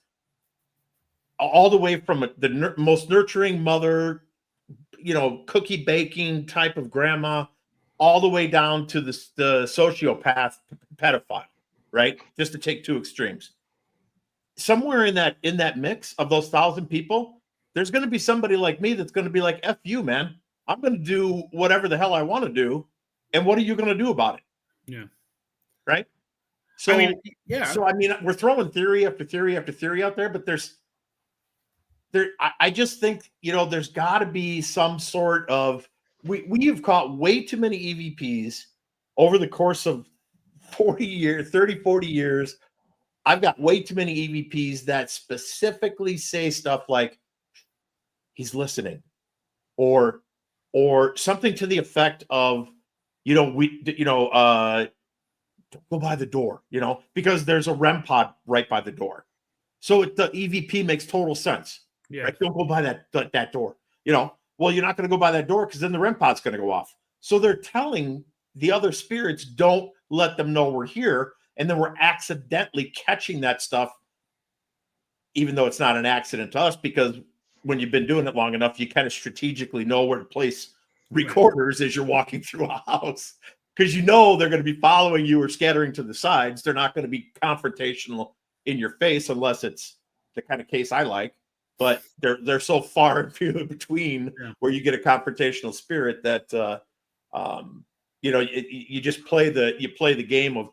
all the way from the most nurturing mother, cookie baking type of grandma, all the way down to the sociopath pedophile, right? Just to take two extremes. Somewhere in that mix of those 1,000 people, there's going to be somebody like me that's going to be like, "F you, man. I'm going to do whatever the hell I want to do. And what are you going to do about it?" Yeah. Right? So, yeah. So, we're throwing theory after theory after theory out there, but I just think, there's got to be some sort of, we have caught way too many EVPs over the course of 40 years. I've got way too many EVPs that specifically say stuff like, "He's listening," or something to the effect of, don't go by the door, because there's a REM pod right by the door. So the EVP makes total sense. Yeah. Right? Don't go by that door. Well, you're not going to go by that door because then the REM pod's going to go off. So they're telling the other spirits, don't let them know we're here. And then we're accidentally catching that stuff, even though it's not an accident to us, because when you've been doing it long enough, you kind of strategically know where to place recorders as you're walking through a house, because they're going to be following you or scattering to the sides. They're not going to be confrontational in your face unless it's the kind of case I like. But they're so far and few in between where you get a confrontational spirit that you just play the game of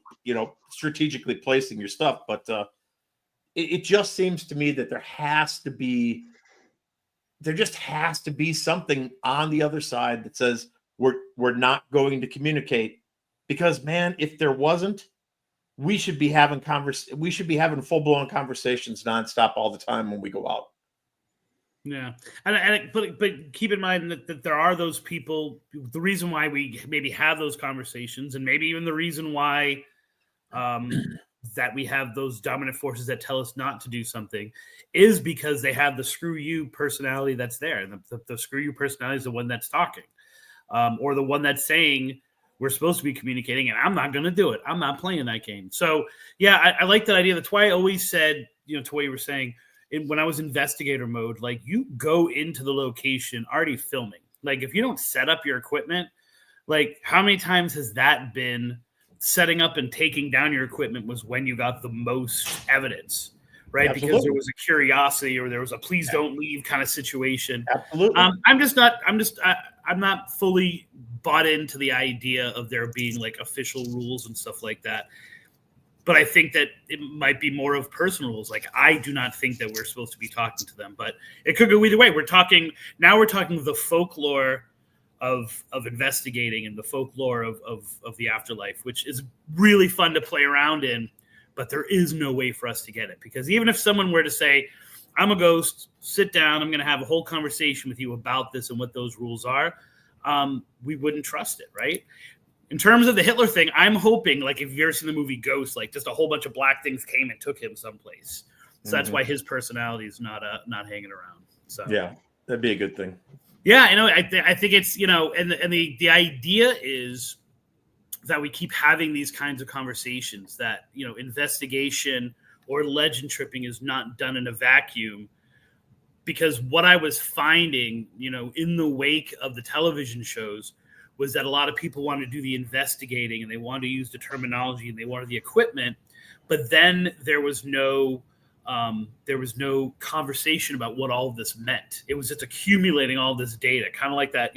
strategically placing your stuff. But it just seems to me that there just has to be something on the other side that says we're not going to communicate, because, man, if there wasn't, we should be having full-blown conversations nonstop all the time when we go out. Yeah, but keep in mind that there are those people. The reason why we maybe have those conversations, and maybe even the reason why that we have those dominant forces that tell us not to do something, is because they have the screw you personality that's there, and the screw you personality is the one that's talking, or the one that's saying we're supposed to be communicating, and I'm not going to do it. I'm not playing that game. So yeah, I like that idea. That's why I always said, to what you were saying. When I was investigator mode, like you go into the location already filming. Like if you don't set up your equipment, like how many times has that been setting up and taking down your equipment was when you got the most evidence, right? Absolutely. Because there was a curiosity or there was a please don't leave kind of situation. Absolutely. I'm not fully bought into the idea of there being like official rules and stuff like that. But I think that it might be more of personal rules. Like I do not think that we're supposed to be talking to them, but it could go either way. We're talking the folklore of investigating and the folklore of the afterlife, which is really fun to play around in. But there is no way for us to get it, because even if someone were to say, "I'm a ghost, sit down, I'm going to have a whole conversation with you about this and what those rules are," we wouldn't trust it, right? In terms of the Hitler thing, I'm hoping, like, if you've ever seen the movie Ghost, like, just a whole bunch of black things came and took him someplace. So that's why his personality is not hanging around. So yeah, that'd be a good thing. Yeah, I think it's, and the idea is that we keep having these kinds of conversations, that, investigation or legend tripping is not done in a vacuum. Because what I was finding, in the wake of the television shows, was that a lot of people wanted to do the investigating and they wanted to use the terminology and they wanted the equipment, but then there was no conversation about what all of this meant. It was just accumulating all this data, kind of like that,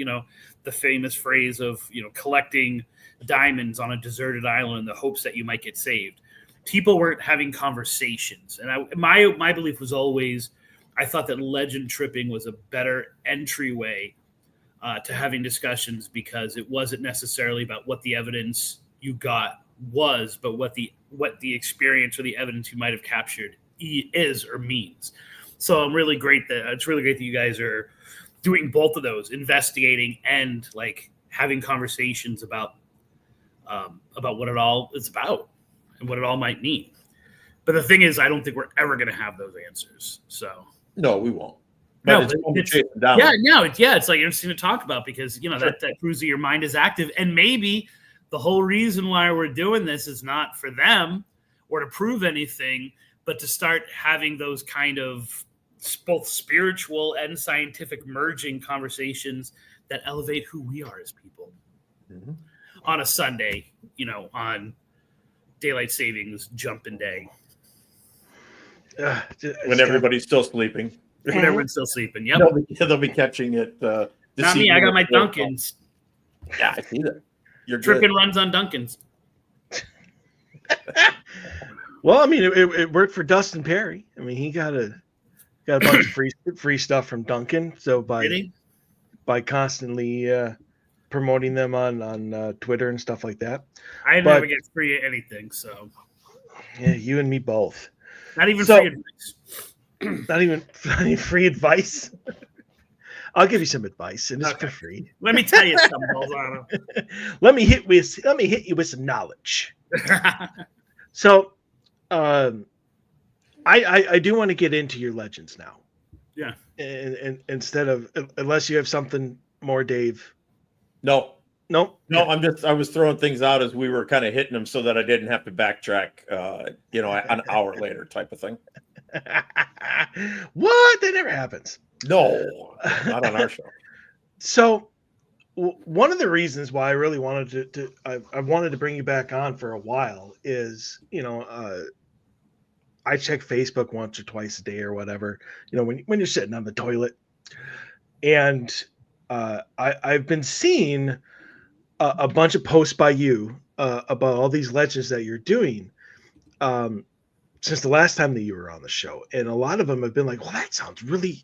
the famous phrase of, collecting diamonds on a deserted island in the hopes that you might get saved. People weren't having conversations. And my belief was always, I thought that legend tripping was a better entryway to having discussions, because it wasn't necessarily about what the evidence you got was, but what the experience or the evidence you might have captured is or means. So it's really great that you guys are doing both of those, investigating and like having conversations about what it all is about and what it all might mean. But the thing is, I don't think we're ever going to have those answers. So no, we won't. But it's like interesting to talk about, because that proves that your mind is active, and maybe the whole reason why we're doing this is not for them or to prove anything, but to start having those kind of both spiritual and scientific merging conversations that elevate who we are as people on a Sunday, on daylight savings jumping day, when everybody's still sleeping. When everyone's still sleeping. Yep. They'll be catching it. Not me. I got my Dunkins. Yeah, I see that. You're tripping good. runs on Dunkins. Well, I mean, it worked for Dustin Perry. I mean, he got a bunch of free stuff from Duncan. So by constantly promoting them on Twitter and stuff like that, I never get free anything. So yeah, you and me both. Not even free advice. Not even free advice. I'll give you some advice, and it's for free. Let me tell you something, Balzano. Let me hit you with some knowledge. So, I do want to get into your legends now. Yeah. And instead of, unless you have something more, Dave. No. No. I was throwing things out as we were kind of hitting them so that I didn't have to backtrack, an hour later type of thing. What? That never happens. No, not on our show. So one of the reasons why I really wanted I wanted to bring you back on for a while is, I check Facebook once or twice a day or whatever, when you're sitting on the toilet, and I've been seeing a bunch of posts by you about all these legends that you're doing since the last time that you were on the show. And a lot of them have been like, well, that sounds really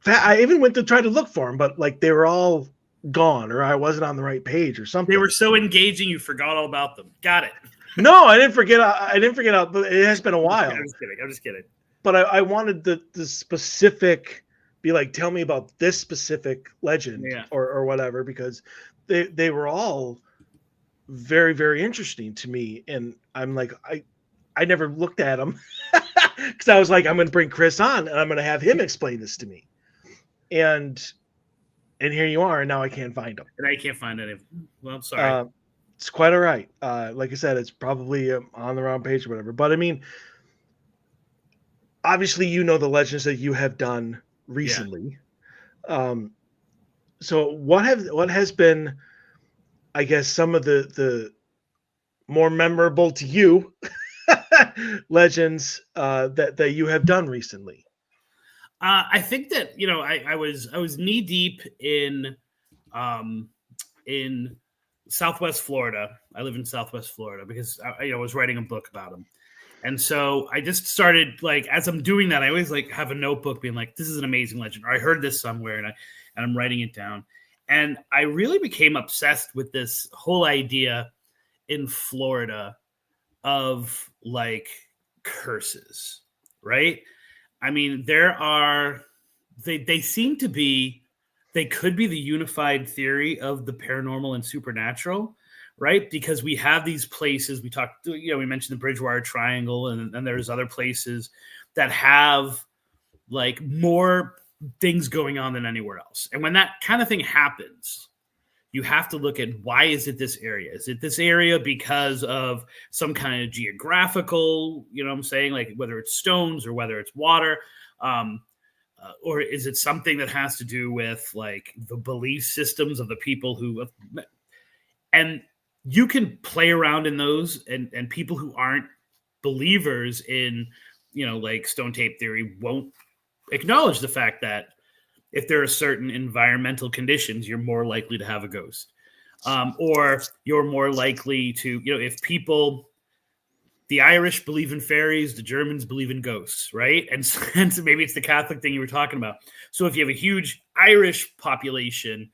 fat. I even went to try to look for them, but like they were all gone, or I wasn't on the right page or something. They were so engaging, you forgot all about them. Got it. No, I didn't forget. I didn't forget. But it has been a while. I'm just kidding. but I wanted the specific, be like, tell me about this specific legend Yeah. or whatever, because they were all very, very interesting to me. And I'm like, I never looked at them because I was like, I'm going to bring Chris on and I'm going to have him explain this to me. And here you are, and now I can't find them. And I can't find any. Well, I'm sorry. It's quite all right. Like I said, it's probably on the wrong page or whatever. But I mean, obviously, you know the legends that you have done recently. Yeah. So what has been, I guess, some of the more memorable to you legends that you have done recently? I think that I was knee deep in Southwest Florida. I live in Southwest Florida because I was writing a book about them. And so I just started, like, as I'm doing that, I always like have a notebook being like, this is an amazing legend, or I heard this somewhere, and I'm writing it down. And I really became obsessed with this whole idea in Florida of like curses, right? I mean, they seem to be, they could be the unified theory of the paranormal and supernatural, right? Because we have these places, we mentioned the Bridgewater Triangle, and there's other places that have like more things going on than anywhere else. And when that kind of thing happens, you have to look at, why is it this area? Is it this area because of some kind of geographical, like whether it's stones or whether it's water, or is it something that has to do with like the belief systems of the people and you can play around in those, and people who aren't believers in, like stone tape theory won't acknowledge the fact that if there are certain environmental conditions, you're more likely to have a ghost, or you're more likely to, if the Irish believe in fairies, the Germans believe in ghosts, right? And so maybe it's the Catholic thing you were talking about. So if you have a huge Irish population,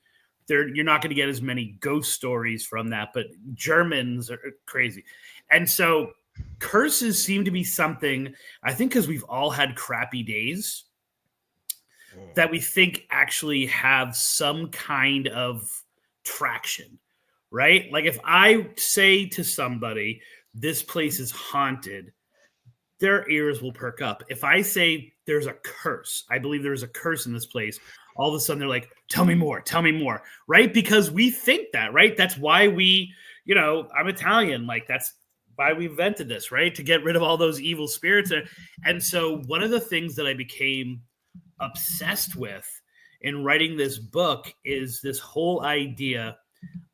you're not going to get as many ghost stories from that, but Germans are crazy. And so curses seem to be something, I think, because we've all had crappy days, that we think actually have some kind of traction, right? Like if I say to somebody, this place is haunted, their ears will perk up. If I say there's a curse, I believe there's a curse in this place, all of a sudden they're like, tell me more, right? Because we think that, right? That's why we, I'm Italian, like that's why we invented this, right? To get rid of all those evil spirits. And so one of the things that I became obsessed with in writing this book is this whole idea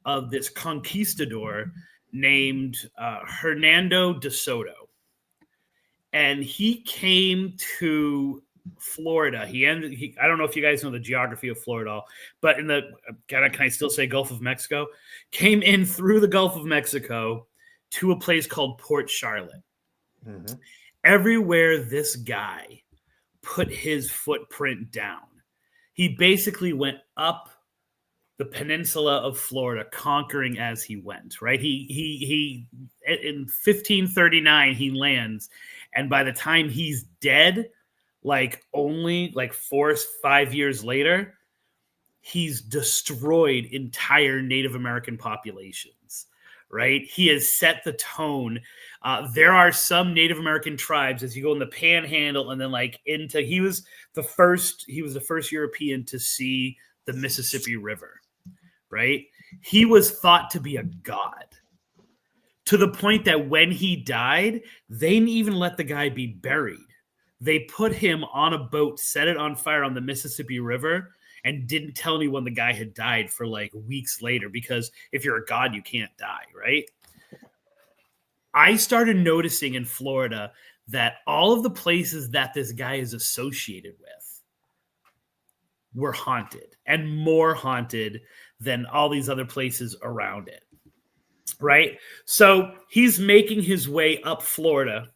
of this conquistador named Hernando de Soto. And he came to Florida. I don't know if you guys know the geography of Florida, but can I still say Gulf of Mexico? Came in through the Gulf of Mexico to a place called Port Charlotte. Mm-hmm. Everywhere this guy put his footprint down, he basically went up the peninsula of Florida, conquering as he went, right? He in 1539, he lands, and by the time he's dead, like only like 4 or 5 years later, he's destroyed entire Native American populations, right? He has set the tone. There are some Native American tribes, as you go in the Panhandle, and then like he was the first European to see the Mississippi River, right? He was thought to be a god, to the point that when he died, they didn't even let the guy be buried. They put him on a boat, set it on fire on the Mississippi River, and didn't tell anyone the guy had died for like weeks later, because if you're a god, you can't die, right? I started noticing in Florida that all of the places that this guy is associated with were haunted, and more haunted than all these other places around it, right? So he's making his way up Florida,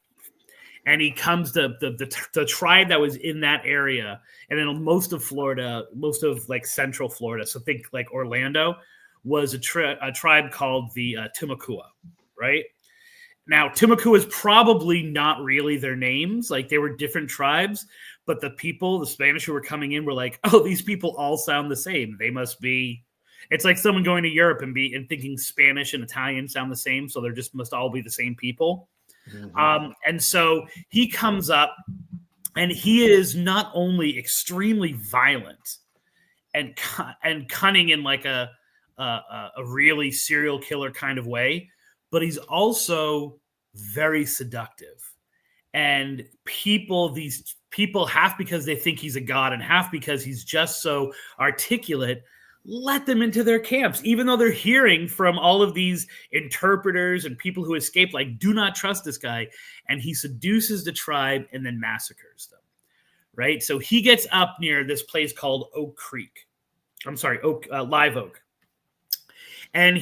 and he comes to the tribe that was in that area, and then most of Florida, most of like central Florida, so think like Orlando, was a tribe called the Timucua, right? Now, Timucua is probably not really their names. Like, they were different tribes, but the Spanish who were coming in were like, oh, these people all sound the same. They must be. It's like someone going to Europe and thinking Spanish and Italian sound the same, so they just must all be the same people. Mm-hmm. And so he comes up, and he is not only extremely violent and cunning in like a really serial killer kind of way, but he's also very seductive. And these people, half because they think he's a god and half because he's just so articulate, let them into their camps, even though they're hearing from all of these interpreters and people who escaped, like, do not trust this guy. And he seduces the tribe and then massacres them, right? So he gets up near this place called Live Oak. And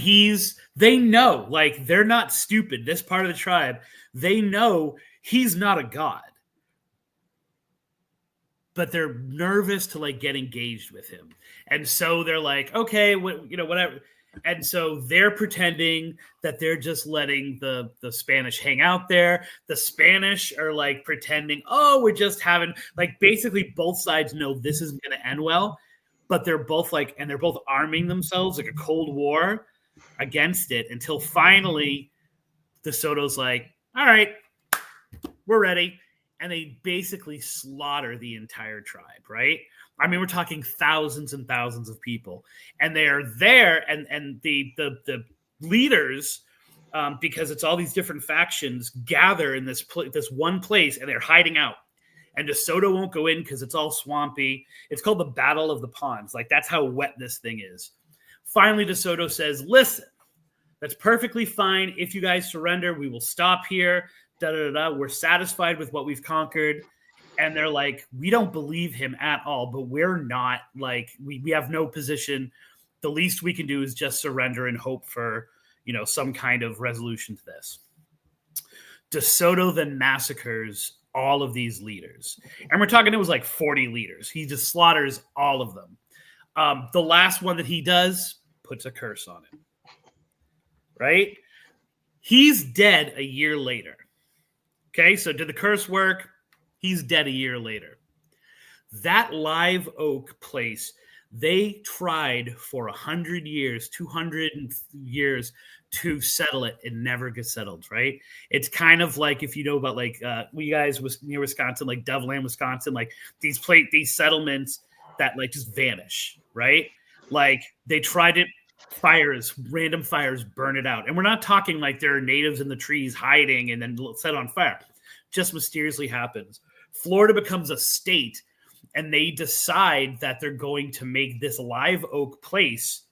they know, like, they're not stupid. This part of the tribe, they know he's not a god. But they're nervous to, like, get engaged with him. And so they're like, okay, whatever. And so they're pretending that they're just letting the Spanish hang out there. The Spanish are, like, pretending, oh, we're just having, like, basically both sides know this isn't going to end well. But they're both arming themselves like a Cold War against it until finally DeSoto's like, all right, we're ready. And they basically slaughter the entire tribe, right? I mean, we're talking thousands and thousands of people. And they are there, and the leaders, because it's all these different factions, gather in this one place, and they're hiding out. And DeSoto won't go in because it's all swampy. It's called the Battle of the Ponds. Like, that's how wet this thing is. Finally, DeSoto says, listen, that's perfectly fine. If you guys surrender, we will stop here. We're satisfied with what we've conquered. And they're like, we don't believe him at all, but we're not, like, we have no position. The least we can do is just surrender and hope for, some kind of resolution to this. DeSoto then massacres all of these leaders. And we're talking, it was like 40 leaders. He just slaughters all of them. The last one that he does puts a curse on him. Right? He's dead a year later. Okay, so did the curse work? He's dead a year later. That Live Oak place, they tried for 100 years, 200 years to settle it and never get settled, right? It's kind of like, if you know about, like, you guys was near Wisconsin, like Doveland, Wisconsin, like these settlements that, like, just vanish, right? Like, they tried it, random fires burn it out. And we're not talking like there are natives in the trees hiding and then set on fire. Just mysteriously happens. Florida becomes a state, and they decide that they're going to make this Live Oak place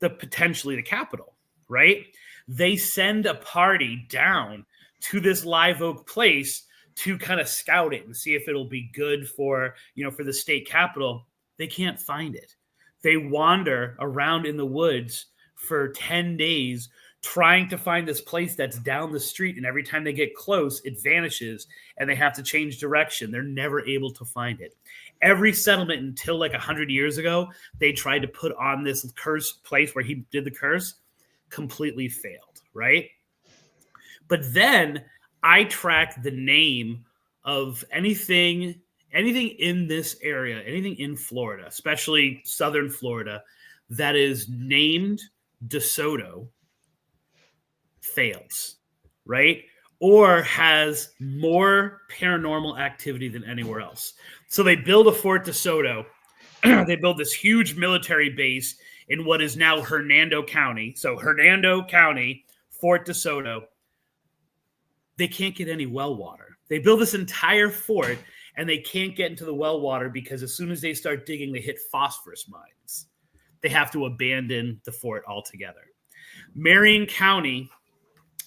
potentially the capital, right? They send a party down to this Live Oak place to kind of scout it and see if it'll be good for the state capital. They can't find it. They wander around in the woods for 10 days trying to find this place that's down the street, and every time they get close, it vanishes, and they have to change direction. They're never able to find it. Every settlement until like 100 years ago, they tried to put on this curse place where he did the curse, completely failed, right? But then I track the name of anything in this area, anything in Florida, especially southern Florida, that is named DeSoto, fails, right? Or has more paranormal activity than anywhere else. So they build a Fort DeSoto. They build this huge military base in what is now Hernando County. So Hernando County, Fort DeSoto. They can't get any well water. They build this entire fort, and they can't get into the well water because as soon as they start digging, they hit phosphorus mines. They have to abandon the fort altogether. Marion County.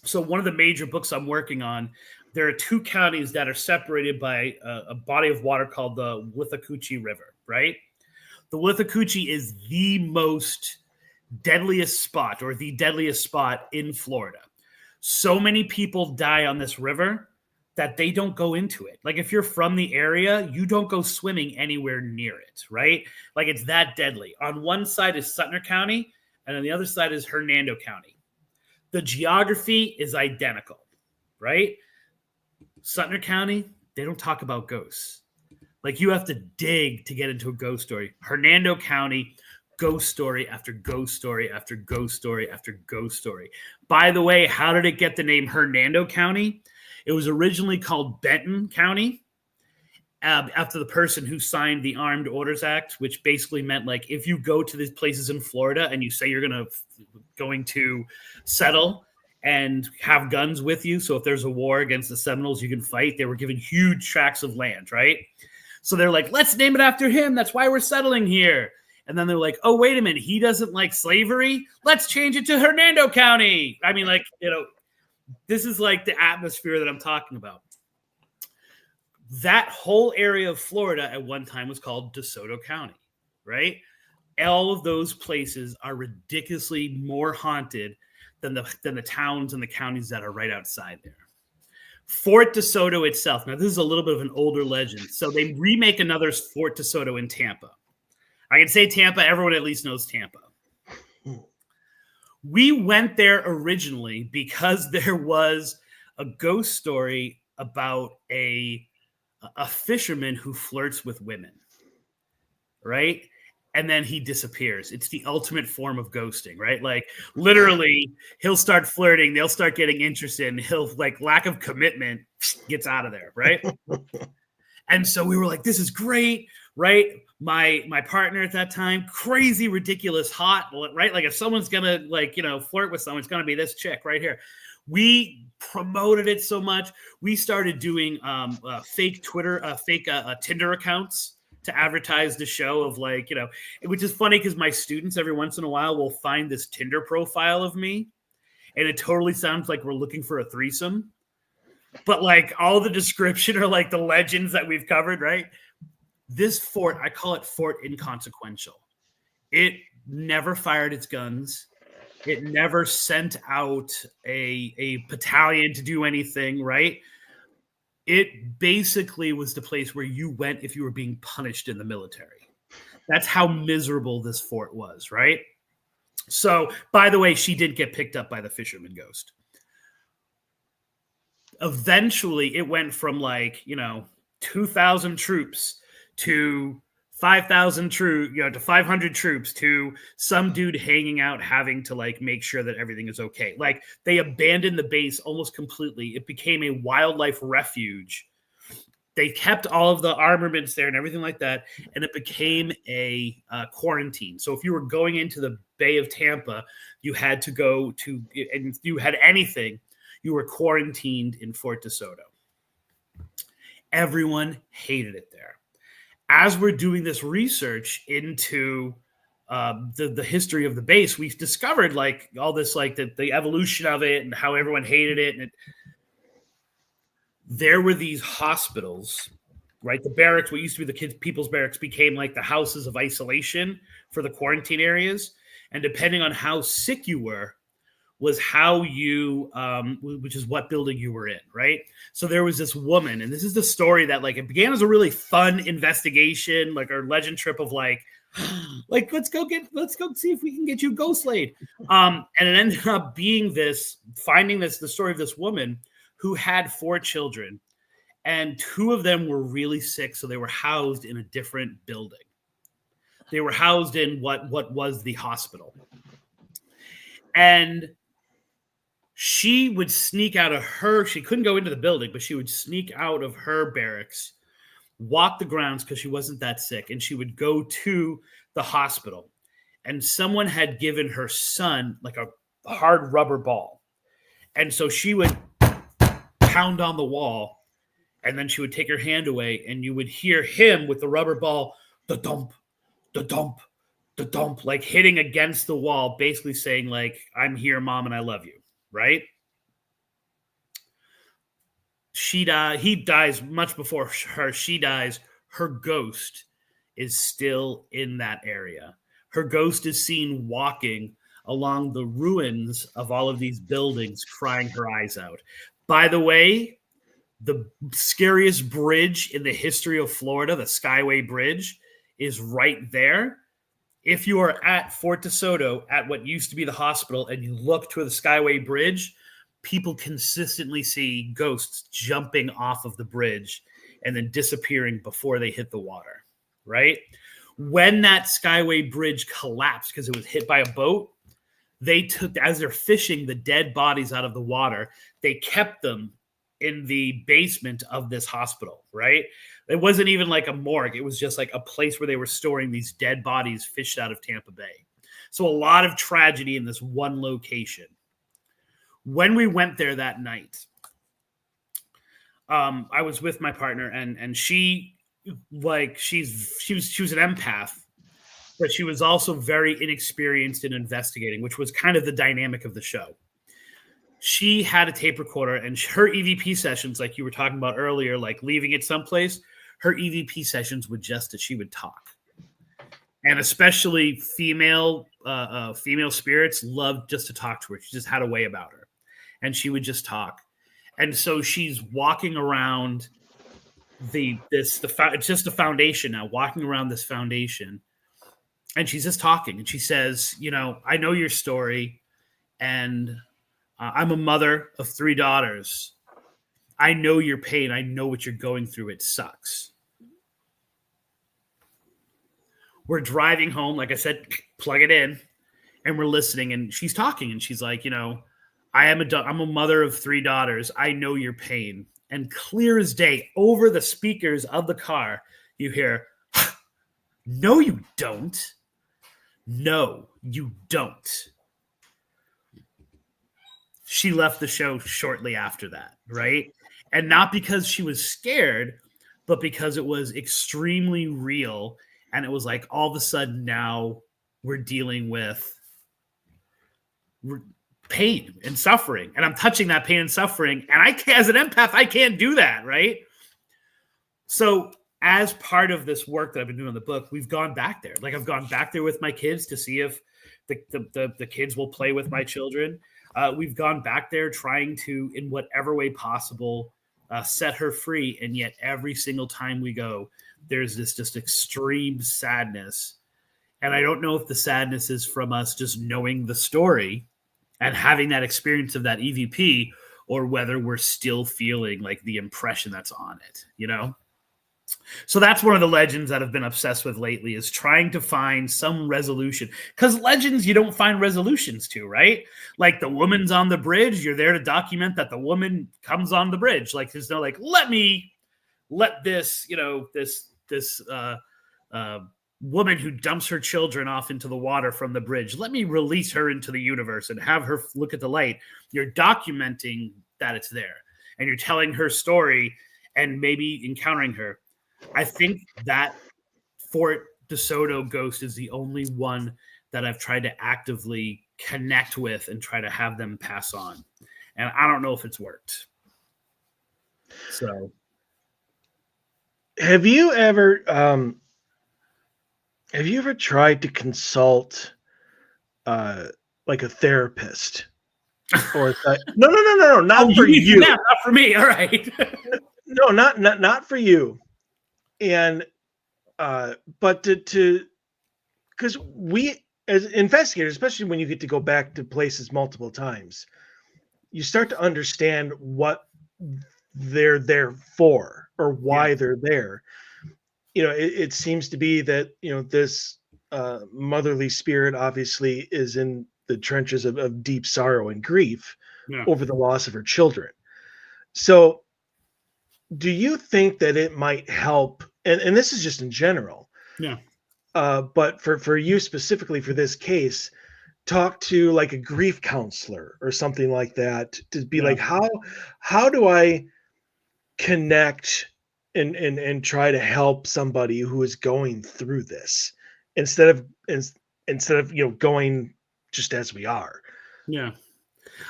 So one of the major books I'm working on, there are two counties that are separated by a body of water called the Withlacoochee River, right? The Withlacoochee is the most deadliest spot, or the deadliest spot in Florida. So many people die on this river that they don't go into it. Like, if you're from the area, you don't go swimming anywhere near it, right? Like, it's that deadly. On one side is Sutner County, and on the other side is Hernando County. The geography is identical. right? Sumter County, they don't talk about ghosts. Like, you have to dig to get into a ghost story. Hernando County, ghost story after ghost story after ghost story after ghost story. By the way, how did it get the name Hernando County? It was originally called Benton County, after the person who signed the Armed Orders Act, which basically meant, like, if you go to these places in Florida and you say you're going to settle and have guns with you, so if there's a war against the Seminoles, you can fight. They were given huge tracts of land, right? So they're like, let's name it after him. That's why we're settling here. And then they're like, oh, wait a minute. He doesn't like slavery. Let's change it to Hernando County. I mean, like, this is like the atmosphere that I'm talking about. That whole area of Florida at one time was called DeSoto County, right? All of those places are ridiculously more haunted than the towns and the counties that are right outside there. Fort DeSoto itself. Now, this is a little bit of an older legend. So they remake another Fort DeSoto in Tampa. I can say Tampa. Everyone at least knows Tampa. We went there originally because there was a ghost story about a fisherman who flirts with women, right? And then he disappears. It's the ultimate form of ghosting, right? Like, literally, he'll start flirting, they'll start getting interested, and he'll, like, lack of commitment, gets out of there, right? And so we were like, this is great, right? My partner at that time, crazy, ridiculous, hot, right? Like, if someone's gonna, like, flirt with someone, it's gonna be this chick right here. We promoted it so much. We started doing fake Twitter, fake Tinder accounts to advertise the show of, like, which is funny because my students every once in a while will find this Tinder profile of me and it totally sounds like we're looking for a threesome. But, like, all the description are like the legends that we've covered, right? This fort, I call it Fort Inconsequential. It never fired its guns. It never sent out a battalion to do anything, right? It basically was the place where you went if you were being punished in the military. That's how miserable this fort was, right? So, by the way, she did get picked up by the fisherman ghost. Eventually, it went from, like, 2,000 troops to 5,000 troops, to 500 troops, to some dude hanging out having to, like, make sure that everything is okay. Like, they abandoned the base almost completely. It became a wildlife refuge. They kept all of the armaments there and everything like that, and it became a quarantine. So if you were going into the Bay of Tampa, you had to go to, and if you had anything, you were quarantined in Fort DeSoto. Everyone hated it there. As we're doing this research into the history of the base, we've discovered, like, all this, like, the evolution of it and how everyone hated it. And there were these hospitals, right? The barracks, what used to be the people's barracks, became like the houses of isolation for the quarantine areas. And depending on how sick you were, was how you, which is what building you were in, right? So there was this woman, and this is the story that, like, it began as a really fun investigation, like our legend trip of, like, let's go see if we can get you ghost laid. And it ended up being the story of this woman who had 4 children, and 2 of them were really sick, so they were housed in a different building. They were housed in what was the hospital. And she would sneak out of she couldn't go into the building, but she would sneak out of her barracks, walk the grounds because she wasn't that sick, and she would go to the hospital. And someone had given her son, like, a hard rubber ball. And so she would pound on the wall, and then she would take her hand away, and you would hear him with the rubber ball, the dump, the dump, the dump, like, hitting against the wall, basically saying, like, I'm here, Mom, and I love you. Right? He dies much before her. She dies. Her ghost is still in that area. Her ghost is seen walking along the ruins of all of these buildings, crying her eyes out. By the way, the scariest bridge in the history of Florida, the Skyway Bridge, is right there. If you are at Fort DeSoto, at what used to be the hospital, and you look to the Skyway Bridge, people consistently see ghosts jumping off of the bridge and then disappearing before they hit the water, right? When that Skyway Bridge collapsed because it was hit by a boat, they took, as they're fishing the dead bodies out of the water, they kept them in the basement of this hospital, right? It wasn't even like a morgue. It was just like a place where they were storing these dead bodies fished out of Tampa Bay. So a lot of tragedy in this one location. When we went there that night, I was with my partner, and she was an empath, but she was also very inexperienced in investigating, which was kind of the dynamic of the show. She had a tape recorder, and her EVP sessions, like you were talking about earlier, like leaving it someplace, her EVP sessions would just that she would talk. And especially female spirits loved just to talk to her. She just had a way about her. And she would just talk. And so she's walking around it's just a foundation now, walking around this foundation. And she's just talking. And she says, I know your story. And I'm a mother of 3 daughters. I know your pain. I know what you're going through. It sucks. We're driving home. Like I said, plug it in. And we're listening. And she's talking. And she's like, I'm a mother of 3 daughters. I know your pain. And clear as day, over the speakers of the car, you hear, no, you don't. No, you don't. She left the show shortly after that, right? And not because she was scared, but because it was extremely real. And it was like all of a sudden now we're dealing with pain and suffering, and I'm touching that pain and suffering, and as an empath, I can't do that, right? So as part of this work that I've been doing in the book, we've gone back there. Like I've gone back there with my kids to see if the kids will play with my children. We've gone back there trying to, in whatever way possible, set her free, and yet every single time we go, there's this just extreme sadness. And I don't know if the sadness is from us just knowing the story and having that experience of that EVP, or whether we're still feeling like the impression that's on it, So that's one of the legends that I've been obsessed with lately, is trying to find some resolution. Because legends, you don't find resolutions to, right? Like the woman's on the bridge, you're there to document that the woman comes on the bridge. Like there's no like, let this, this woman who dumps her children off into the water from the bridge, let me release her into the universe and have her look at the light. You're documenting that it's there, and you're telling her story and maybe encountering her. I think that Fort DeSoto ghost is the only one that I've tried to actively connect with and try to have them pass on. And I don't know if it's worked. So have you ever tried to consult like a therapist? Or no, not for you. Not for me. All right. No, not for you. And but to because we as investigators, especially when you get to go back to places multiple times, you start to understand what they're there for or why they're there. It seems to be that this motherly spirit obviously is in the trenches of deep sorrow and grief over the loss of her children. So do you think that it might help, and this is just in general, but for you specifically for this case, talk to like a grief counselor or something like that, to be like, how do I connect and try to help somebody who is going through this instead of going just as we are.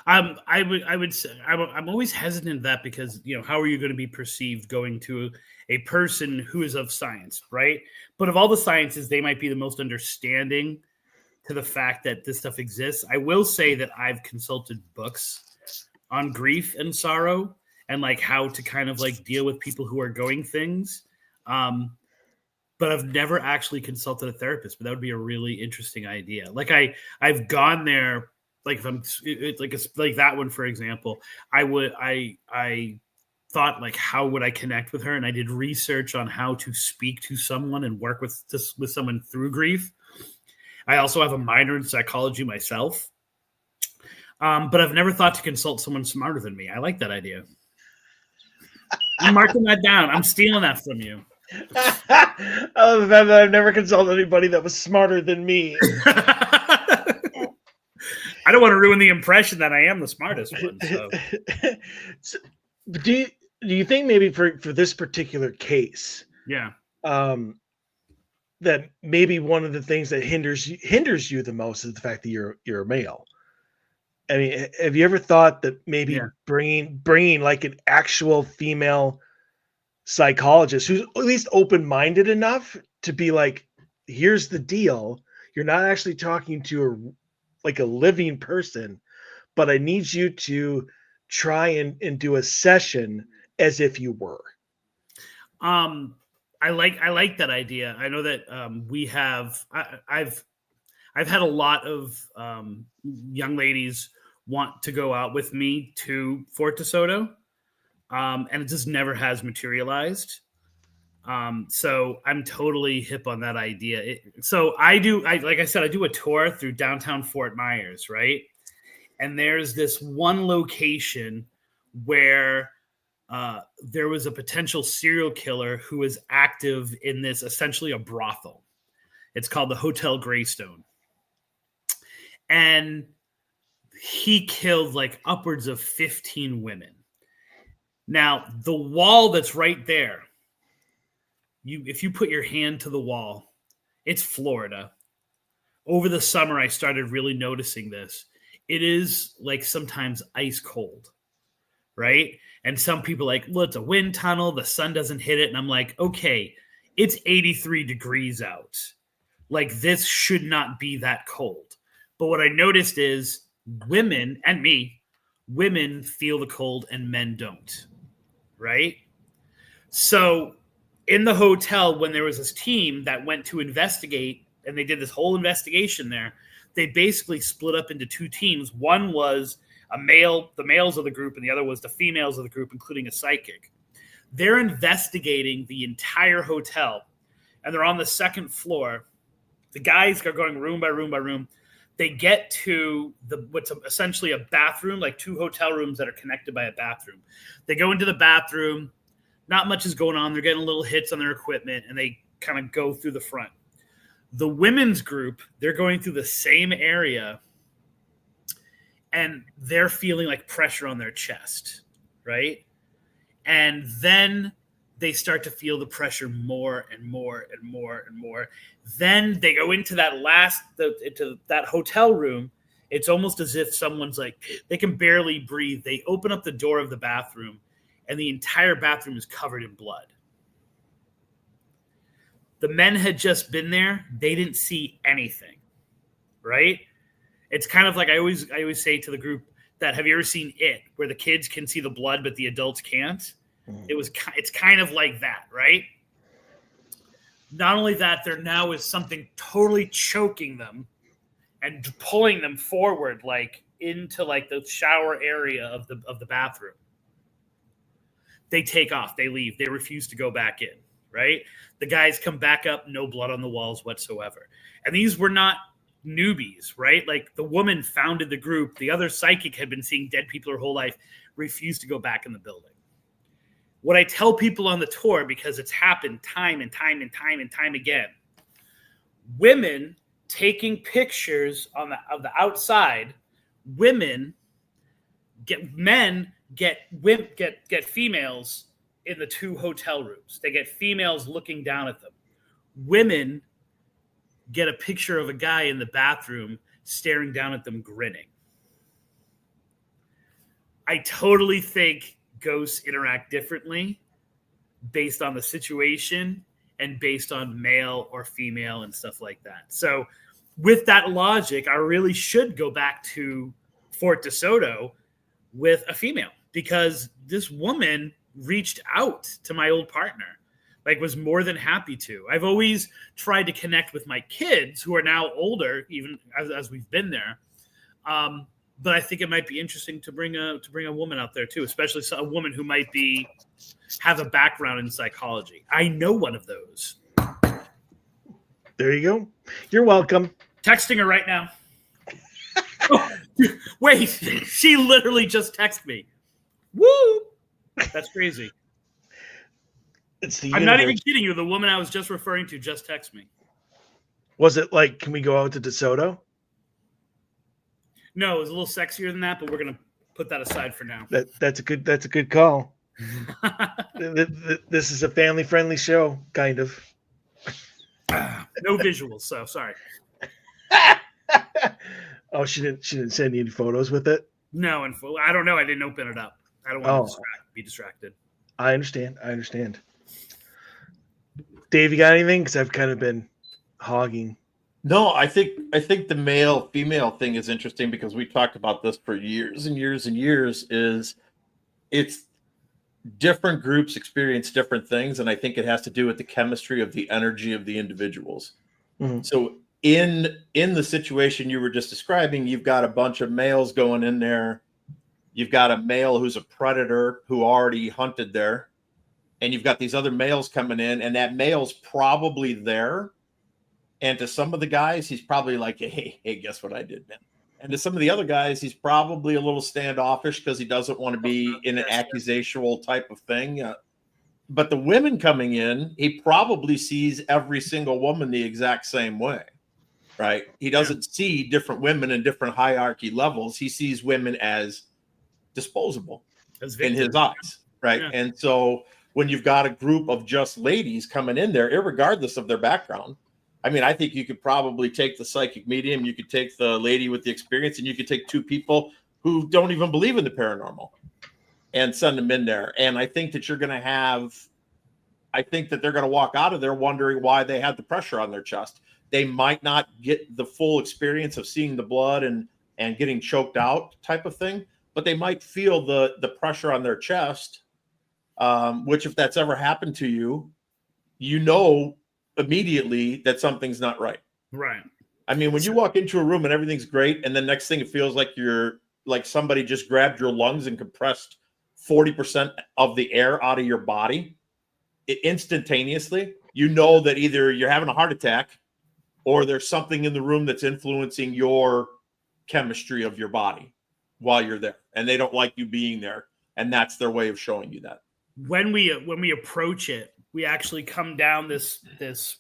I would say I'm always hesitant that, because how are you going to be perceived going to a person who is of science, right? But of all the sciences, they might be the most understanding to the fact that this stuff exists. I will say that I've consulted books on grief and sorrow and like how to kind of like deal with people who are going things. But I've never actually consulted a therapist, but that would be a really interesting idea. Like I've gone there like if I'm it's like it's like that one, for example, I thought like, how would I connect with her? And I did research on how to speak to someone and work with someone through grief. I also have a minor in psychology myself. But I've never thought to consult someone smarter than me. I like that idea. I'm marking that down. I'm stealing that from you. I love the fact that I've never consulted anybody that was smarter than me. I don't want to ruin the impression that I am the smartest one. So. So, do you think maybe for this particular case, Yeah, that maybe one of the things that hinders you the most is the fact that you're a male? I mean, have you ever thought that maybe bringing like an actual female psychologist who's at least open-minded enough to be like, here's the deal, you're not actually talking to a living person, but I need you to try and do a session as if you were. I like that idea. I know that I've had a lot of young ladies want to go out with me to Fort DeSoto, and it just never has materialized. So I'm totally hip on that idea. So like I said, I do a tour through downtown Fort Myers, right? And there's this one location where there was a potential serial killer who was active in this, essentially a brothel. It's called the Hotel Greystone. And he killed like upwards of 15 women. Now, the wall that's right there, if you put your hand to the wall, it's Florida. Over the summer, I started really noticing this. It is like sometimes ice cold, right? And some people are like, well, it's a wind tunnel, the sun doesn't hit it. And I'm like, okay, it's 83 degrees out. Like, this should not be that cold. But what I noticed is women feel the cold and men don't, right? So in the hotel, when there was this team that went to investigate, and they did this whole investigation there, they basically split up into two teams. One was the males of the group, and the other was the females of the group, including a psychic. They're investigating the entire hotel, and they're on the second floor. The guys are going room by room by room. They get to what's essentially a bathroom, like two hotel rooms that are connected by a bathroom. They go into the bathroom. Not much is going on. They're getting little hits on their equipment, and they kind of go through the front. The women's group, they're going through the same area, and they're feeling like pressure on their chest, right? And then they start to feel the pressure more and more and more and more. Then they go into into that hotel room. It's almost as if someone's like, they can barely breathe. They open up the door of the bathroom, and the entire bathroom is covered in blood. The men had just been there. They didn't see anything, right? It's kind of like I always say to the group that, have you ever seen It, where the kids can see the blood, but the adults can't? It's kind of like that, right? Not only that, there now is something totally choking them and pulling them forward, like into like the shower area of the bathroom. They take off, they leave, they refuse to go back in, right? The guys come back up, no blood on the walls whatsoever. And these were not newbies, right? Like, the woman founded the group. The other psychic had been seeing dead people her whole life, refused to go back in the building. What I tell people on the tour, because it's happened time and time and time and time again, women taking pictures of the outside, men get females in the two hotel rooms. They get females looking down at them. Women get a picture of a guy in the bathroom staring down at them, grinning. I totally think ghosts interact differently based on the situation and based on male or female and stuff like that. So with that logic, I really should go back to Fort DeSoto with a female, because this woman reached out to my old partner, like, was more than happy to. I've always tried to connect with my kids, who are now older, even as we've been there. but I think it might be interesting to bring a woman out there too, especially a woman who might have a background in psychology. I know one of those. There you go. You're welcome. Texting her right now. Oh, wait, she literally just texted me. Woo! That's crazy. I'm not even kidding you. The woman I was just referring to just texted me. Was it like, can we go out to DeSoto? No, it was a little sexier than that, but we're gonna put that aside for now. That's a good call. This is a family-friendly show, kind of. No visuals, so sorry. Oh, she didn't send you any photos with it? No, and I don't know. I didn't open it up. I don't want to be distracted. I understand. Dave, you got anything? Because I've kind of been hogging. No, I think the male female thing is interesting because we talked about this for years and years and years. It's different groups experience different things, and I think it has to do with the chemistry of the energy of the individuals. Mm-hmm. So in the situation you were just describing, you've got a bunch of males going in there. You've got a male who's a predator who already hunted there, and you've got these other males coming in, and that male's probably there. And to some of the guys, he's probably like, hey, guess what I did, man? And to some of the other guys, he's probably a little standoffish because he doesn't want to be in an accusational type of thing. But the women coming in, he probably sees every single woman the exact same way, right? He doesn't see different women in different hierarchy levels. He sees women as disposable in his eyes, right? Yeah. And so when you've got a group of just ladies coming in there, irregardless of their background, I mean, I think you could probably take the psychic medium, you could take the lady with the experience, and you could take two people who don't even believe in the paranormal and send them in there. And I think that they're going to walk out of there wondering why they had the pressure on their chest. They might not get the full experience of seeing the blood and getting choked out type of thing, but they might feel the pressure on their chest, which if that's ever happened to you, you know immediately that something's not right. Right. I mean, when you walk into a room and everything's great, and then next thing it feels like you're like somebody just grabbed your lungs and compressed 40% of the air out of your body instantaneously, you know that either you're having a heart attack or there's something in the room that's influencing your chemistry of your body while you're there, and they don't like you being there, and that's their way of showing you that. When we approach it, we actually come down this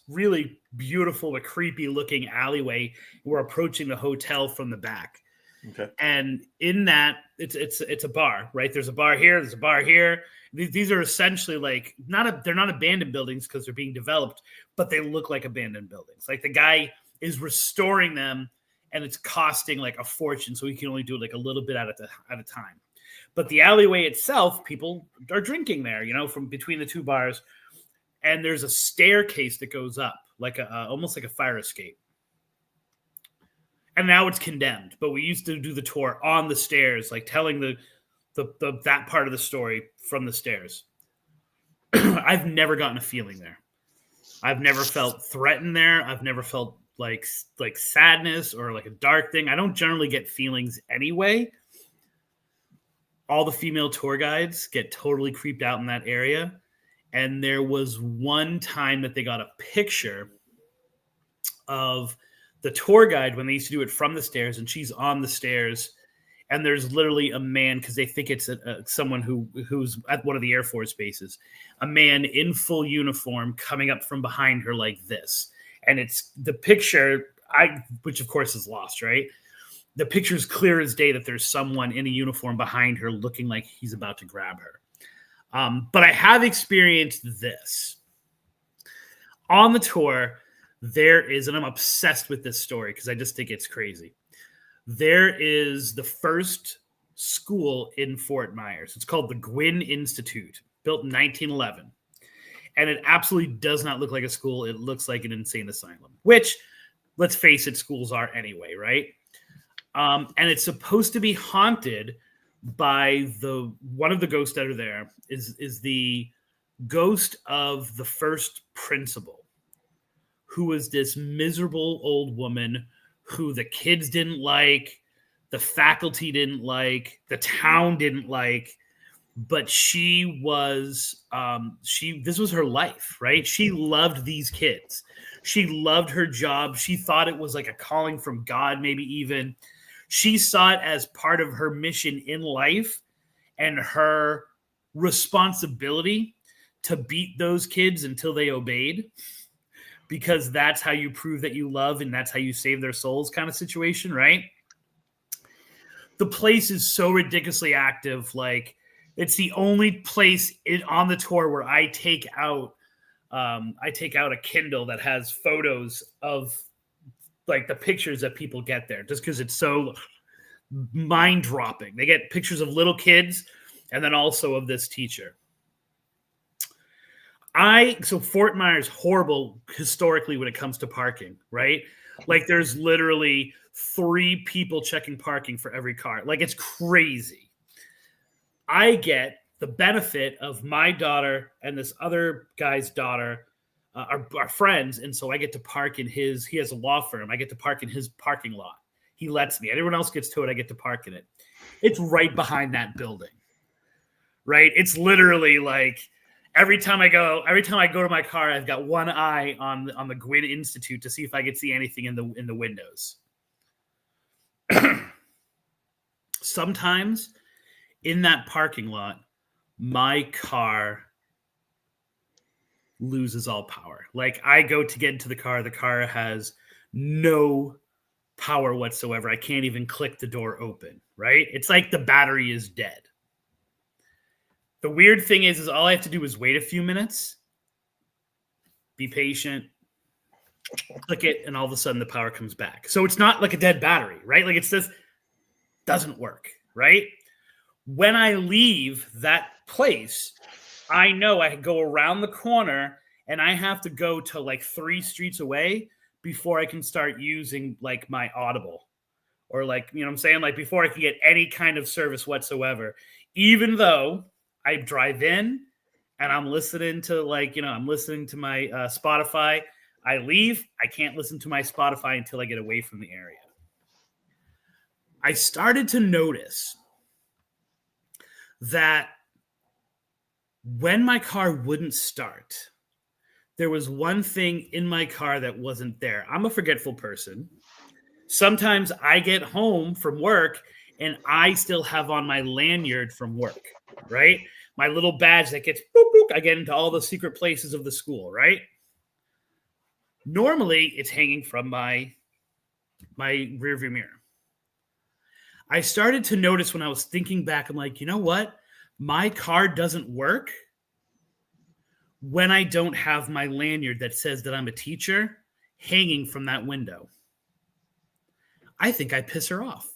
really beautiful but creepy looking alleyway. We're approaching the hotel from the back. Okay. And in that, it's a bar, right? There's a bar here. There's a bar here. These are essentially like they're not abandoned buildings because they're being developed, but they look like abandoned buildings. Like the guy is restoring them, and it's costing like a fortune, so he can only do like a little bit at a time. But the alleyway itself, people are drinking there, from between the two bars. And there's a staircase that goes up, like almost like a fire escape. And now it's condemned, but we used to do the tour on the stairs, like telling that part of the story from the stairs. I've never gotten a feeling there. I've never felt threatened there. I've never felt like sadness or like a dark thing. I don't generally get feelings anyway. All the female tour guides get totally creeped out in that area. And there was one time that they got a picture of the tour guide when they used to do it from the stairs, and she's on the stairs, and there's literally a man, because they think it's someone who's at one of the Air Force bases, a man in full uniform coming up from behind her like this. And it's the picture, which of course is lost, right? The picture is clear as day that there's someone in a uniform behind her looking like he's about to grab her. But I have experienced this. On the tour, there is, and I'm obsessed with this story because I just think it's crazy. There is the first school in Fort Myers. It's called the Gwynn Institute, built in 1911. And it absolutely does not look like a school. It looks like an insane asylum, which, let's face it, schools are anyway, right? And it's supposed to be haunted by one of the ghosts that are there is the ghost of the first principal, who was this miserable old woman who the kids didn't like, the faculty didn't like, the town didn't like, but she was this was her life, right? She loved these kids. She loved her job. She thought it was like a calling from God, maybe even. She saw it as part of her mission in life and her responsibility to beat those kids until they obeyed, because that's how you prove that you love and that's how you save their souls, kind of situation, right? The place is so ridiculously active. Like, it's the only place on the tour where I take out a Kindle that has photos of like the pictures that people get there, just because it's so mind dropping. They get pictures of little kids and then also of this teacher. So Fort Myers, horrible historically when it comes to parking, right? Like, there's literally 3 people checking parking for every car. Like, it's crazy. I get the benefit of my daughter and this other guy's daughter are friends, and so I get to park in he has a law firm. I get to park in his parking lot. He lets me. Everyone else gets to it. I get to park in it. It's right behind that building, right? It's literally like every time I go to my car, I've got one eye on the Gwynn Institute to see if I can see anything in the windows. Sometimes in that parking lot, my car loses all power. Like, I go to get into the car has no power whatsoever. I can't even click the door open, right? It's like the battery is dead. The weird thing is all I have to do is wait a few minutes, be patient, click it, and all of a sudden the power comes back. So it's not like a dead battery, right? Like, it's just doesn't work, right? When I leave that place, I know I go around the corner and I have to go to like 3 streets away before I can start using like my Audible or like, you know what I'm saying? Like, before I can get any kind of service whatsoever, even though I drive in and I'm listening to I'm listening to my Spotify. I leave, I can't listen to my Spotify until I get away from the area. I started to notice that when my car wouldn't start, there was one thing in my car that wasn't there. I'm a forgetful person. Sometimes I get home from work and I still have on my lanyard from work, right? My little badge that gets boop, boop, I get into all the secret places of the school, right? Normally, it's hanging from my rearview mirror. I started to notice when I was thinking back, I'm like, you know what? My car doesn't work when I don't have my lanyard that says that I'm a teacher hanging from that window. I think I piss her off,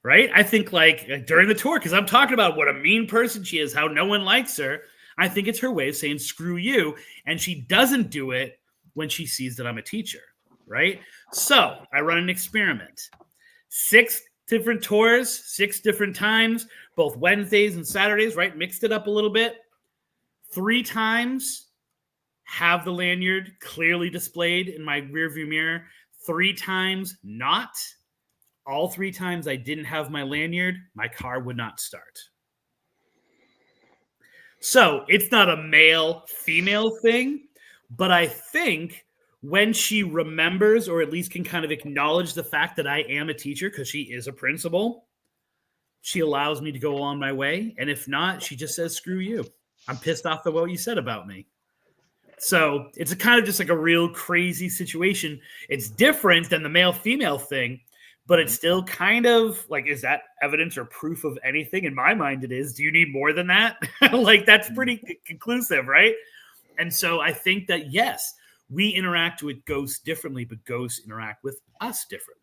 right? I think like during the tour, because I'm talking about what a mean person she is, how no one likes her. I think it's her way of saying screw you. And she doesn't do it when she sees that I'm a teacher, right? So I run an experiment. 6 different tours, 6 different times, both Wednesdays and Saturdays, right? Mixed it up a little bit. 3 times, have the lanyard clearly displayed in my rearview mirror. 3 times, not. All 3 times I didn't have my lanyard, my car would not start. So it's not a male-female thing, but I think when she remembers or at least can kind of acknowledge the fact that I am a teacher because she is a principal, she allows me to go on my way. And if not, she just says, screw you. I'm pissed off at what you said about me. So it's a kind of just like a real crazy situation. It's different than the male-female thing, but it's still kind of like, is that evidence or proof of anything? In my mind, it is. Do you need more than that? Like, that's pretty conclusive, right? And so I think that, yes, we interact with ghosts differently, but ghosts interact with us differently.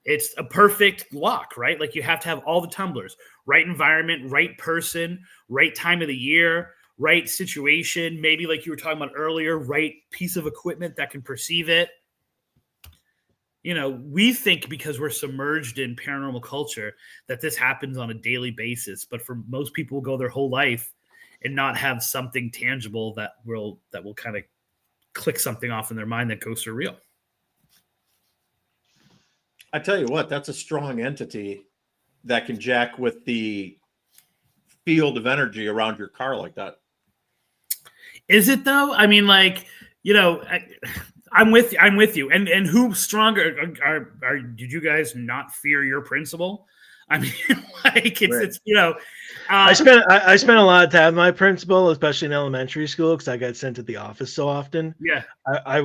It's a perfect lock, right? Like, you have to have all the tumblers, right environment, right person, right time of the year, right situation, maybe like you were talking about earlier, right piece of equipment that can perceive it. You know, we think because we're submerged in paranormal culture that this happens on a daily basis, but for most people will go their whole life and not have something tangible that will kind of click something off in their mind that ghosts are real. I tell you what, that's a strong entity that can jack with the field of energy around your car like that. Is it though? I mean, like, I'm with you. And who's stronger? Did you guys not fear your principal? I mean, like it's I spent a lot of time with my principal, especially in elementary school, because I got sent to the office so often. Yeah. I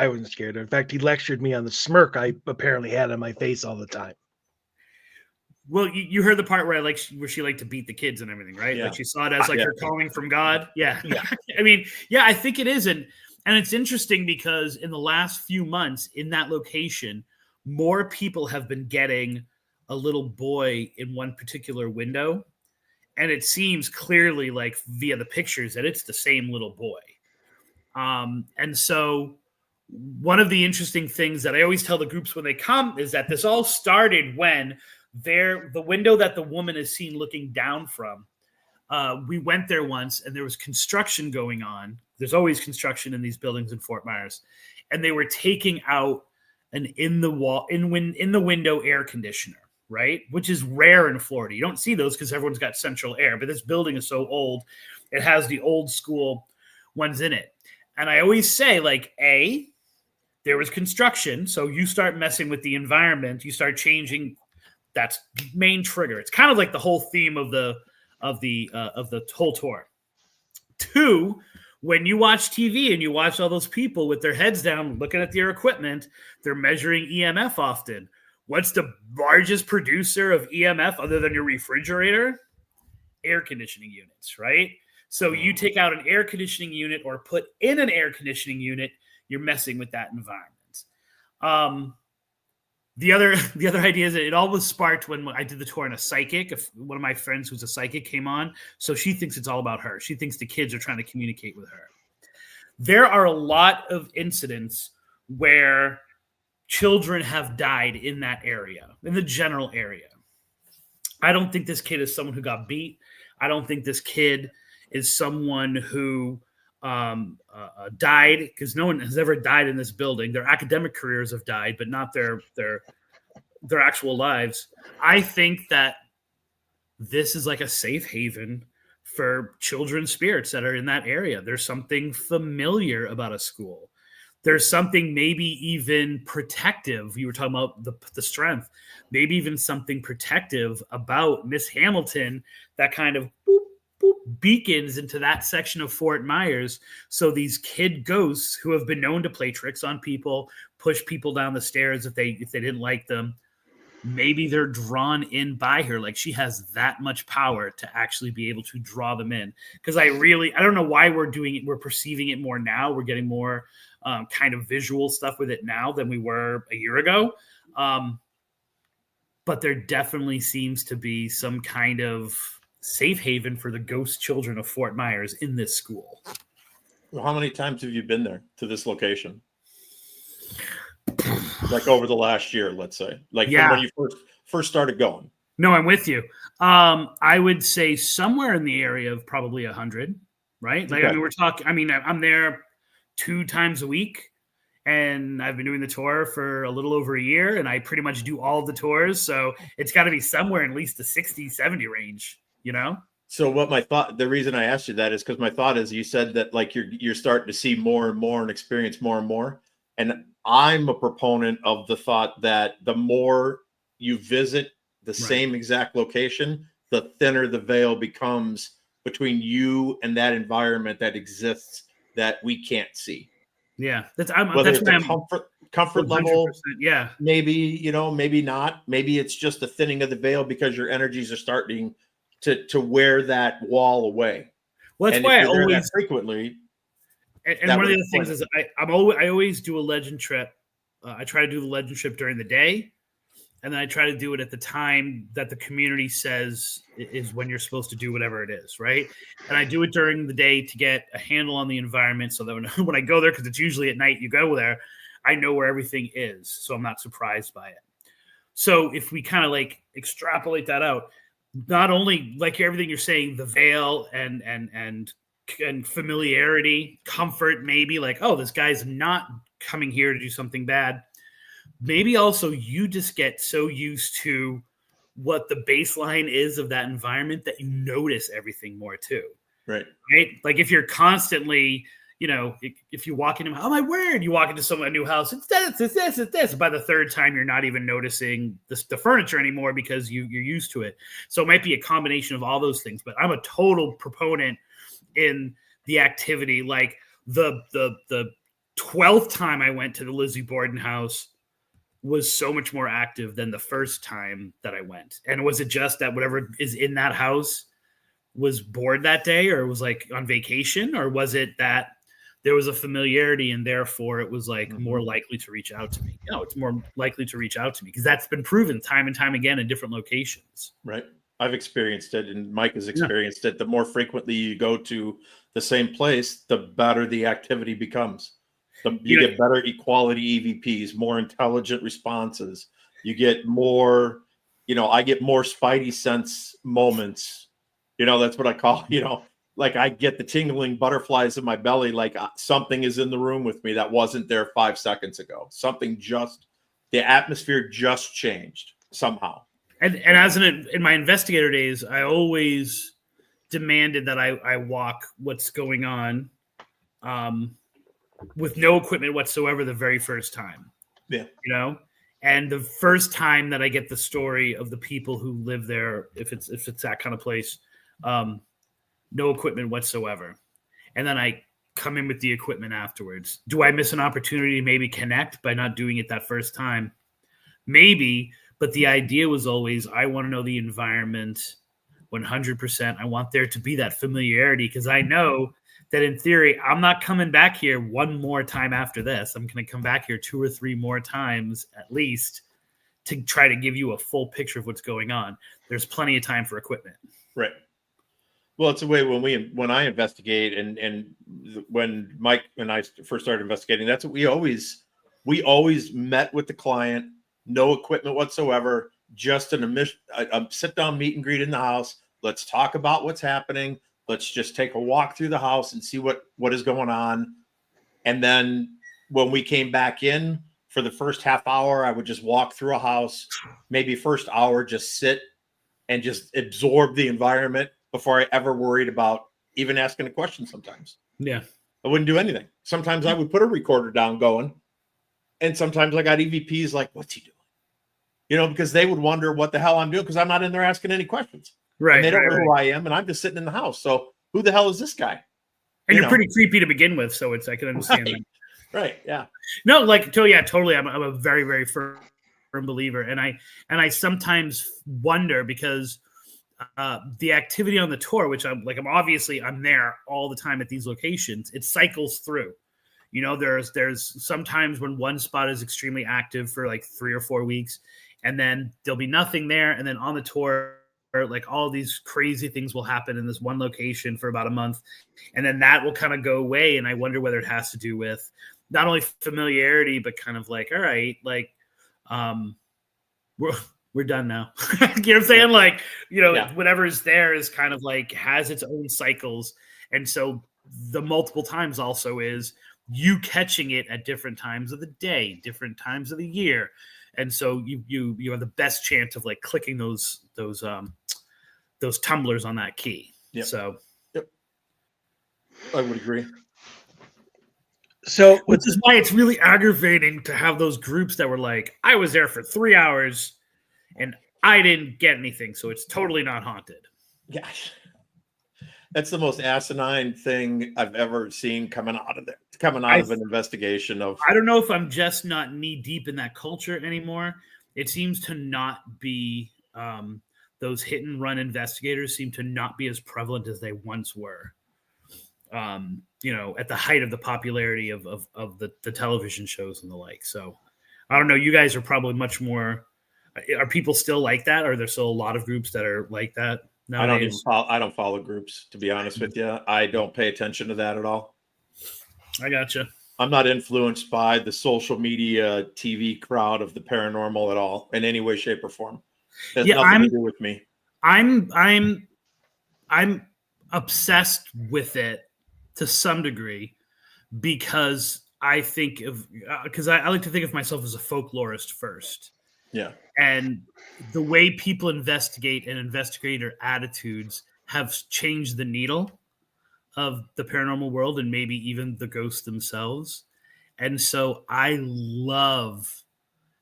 wasn't scared. In fact, he lectured me on the smirk I apparently had on my face all the time. Well, you heard the part where where she liked to beat the kids and everything, right? Yeah. Like she saw it as like her calling from God. Yeah. I mean, I think it is. And it's interesting because in the last few months in that location, more people have been getting a little boy in one particular window. And it seems clearly, like via the pictures, that it's the same little boy. And so one of the interesting things that I always tell the groups when they come is that this all started when the window that the woman is seen looking down from, we went there once and there was construction going on. There's always construction in these buildings in Fort Myers. And they were taking out an in the window air conditioner, right? Which is rare in Florida. You don't see those because everyone's got central air, but this building is so old. It has the old school ones in it. And I always say, like, there was construction. So you start messing with the environment, you start changing. That's main trigger. It's kind of like the whole theme of the whole tour. 2, when you watch TV and you watch all those people with their heads down looking at their equipment, they're measuring EMF often. What's the largest producer of EMF other than your refrigerator? Air conditioning units, right? So you take out an air conditioning unit or put in an air conditioning unit, you're messing with that environment. The other idea is that it all was sparked when I did the tour on a psychic. One of my friends who's a psychic came on, so she thinks it's all about her. She thinks the kids are trying to communicate with her. There are a lot of incidents where children have died in that area, in the general area. I don't think this kid is someone who got beat. I don't think this kid is someone who died, because no one has ever died in this building. Their academic careers have died, but not their actual lives. I think that this is like a safe haven for children's spirits that are in that area. There's something familiar about a school. There's something maybe even protective. You were talking about the strength, maybe even something protective about Miss Hamilton that kind of beacons into that section of Fort Myers. So these kid ghosts who have been known to play tricks on people, push people down the stairs if they didn't like them, maybe they're drawn in by her. Like she has that much power to actually be able to draw them in. Because I don't know why we're doing it. We're perceiving it more now. We're getting more kind of visual stuff with it now than we were a year ago. But there definitely seems to be some kind of safe haven for the ghost children of Fort Myers in this school. Well, how many times have you been there to this location? Like over the last year, let's say, like from when you first started going. No, I'm with you. I would say somewhere in the area of probably 100, right? Like, okay. I mean, we're talking, I'm there 2 times a week, and I've been doing the tour for a little over a year, and I pretty much do all the tours. So it's got to be somewhere in at least the 60, 70 range, you know? So the reason I asked you that is because my thought is, you said that like you're starting to see more and more and experience more and more. And I'm a proponent of the thought that the more you visit the same exact location, the thinner the veil becomes between you and that environment that exists that we can't see. Yeah, that's a comfort level. Yeah, maybe maybe not. Maybe it's just the thinning of the veil because your energies are starting to wear that wall away. Well, that's why I always frequently. And one of the other things is I always do a legend trip. I try to do the legend trip during the day, and then I try to do it at the time that the community says is when you're supposed to do whatever it is, right? And I do it during the day to get a handle on the environment, so that when I go there, because it's usually at night you go there, I know where everything is, so I'm not surprised by it. So if we kind of like extrapolate that out, not only like everything you're saying, the veil and familiarity, comfort, maybe like, oh, this guy's not coming here to do something bad. maybe also you just get so used to what the baseline is of that environment that you notice everything more too. Right. Like if you're constantly, if you walk into, oh my word, you walk into a new house, it's this. By the third time, you're not even noticing the furniture anymore because you're used to it. So it might be a combination of all those things. But I'm a total proponent in the activity. Like the 12th time I went to the Lizzie Borden house was so much more active than the first time that I went. And was it just that whatever is in that house was bored that day, or was like on vacation, or was it that there was a familiarity and therefore it was like more likely to reach out to me? It's more likely to reach out to me because that's been proven time and time again in different locations. Right. I've experienced it, and Mike has experienced it. The more frequently you go to the same place, the better the activity becomes. You get better equality EVPs, more intelligent responses. You get more, I get more spidey sense moments. That's what I call, like I get the tingling butterflies in my belly, like something is in the room with me that wasn't there 5 seconds ago. The atmosphere just changed somehow. And as in my investigator days, I always demanded that I walk what's going on with no equipment whatsoever the very first time. Yeah. And the first time that I get the story of the people who live there, if it's that kind of place, no equipment whatsoever. And then I come in with the equipment afterwards. Do I miss an opportunity to maybe connect by not doing it that first time? Maybe, but the idea was always, I want to know the environment 100%. I want there to be that familiarity because I know that in theory, I'm not coming back here one more time after this. I'm going to come back here 2 or 3 more times at least to try to give you a full picture of what's going on. There's plenty of time for equipment. Right. Well, it's a way when I investigate and when Mike and I first started investigating, that's what we always met with the client, no equipment whatsoever, just a sit down meet and greet in the house. Let's talk about what's happening. Let's just take a walk through the house and see what is going on. And then when we came back in for the first half hour, I would just walk through a house, maybe first hour, just sit and just absorb the environment before I ever worried about even asking a question sometimes. Yeah. I wouldn't do anything. Sometimes I would put a recorder down going, and sometimes I got EVPs like, what's he doing? Because they would wonder what the hell I'm doing because I'm not in there asking any questions. Right. And they don't know who I am, and I'm just sitting in the house. So who the hell is this guy? And you're pretty creepy to begin with, so I can understand that. Right. Yeah. No, totally. I'm a very, very firm believer, and I sometimes wonder because the activity on the tour, which I'm there all the time at these locations, it cycles through. There's sometimes when one spot is extremely active for like 3 or 4 weeks, and then there'll be nothing there, and then on the tour, like all these crazy things will happen in this one location for about a month, and then that will kind of go away. And I wonder whether it has to do with not only familiarity, but kind of like, all right, like, we're done now. You know what I'm saying? Like, whatever is there is kind of like has its own cycles. And so the multiple times also is you catching it at different times of the day, different times of the year. And so you have the best chance of like clicking those tumblers on that key. Yep. So I would agree. So which is why it's really aggravating to have those groups that were like, I was there for 3 hours and I didn't get anything. So it's totally not haunted. Gosh, that's the most asinine thing I've ever seen coming out of an investigation of. I don't know if I'm just not knee deep in that culture anymore. It seems to not be those hit and run investigators seem to not be as prevalent as they once were. At the height of the popularity of the television shows and the like. So I don't know. You guys are probably much more. Are people still like that? Or are there still a lot of groups that are like that nowadays? I don't follow groups, to be honest with you. I don't pay attention to that at all. I gotcha. I'm not influenced by the social media TV crowd of the paranormal at all in any way, shape, or form. It has nothing to do with me. I'm obsessed with it to some degree because I think of, because I like to think of myself as a folklorist first. Yeah. And the way people investigate and investigator attitudes have changed the needle of the paranormal world and maybe even the ghosts themselves. And so I love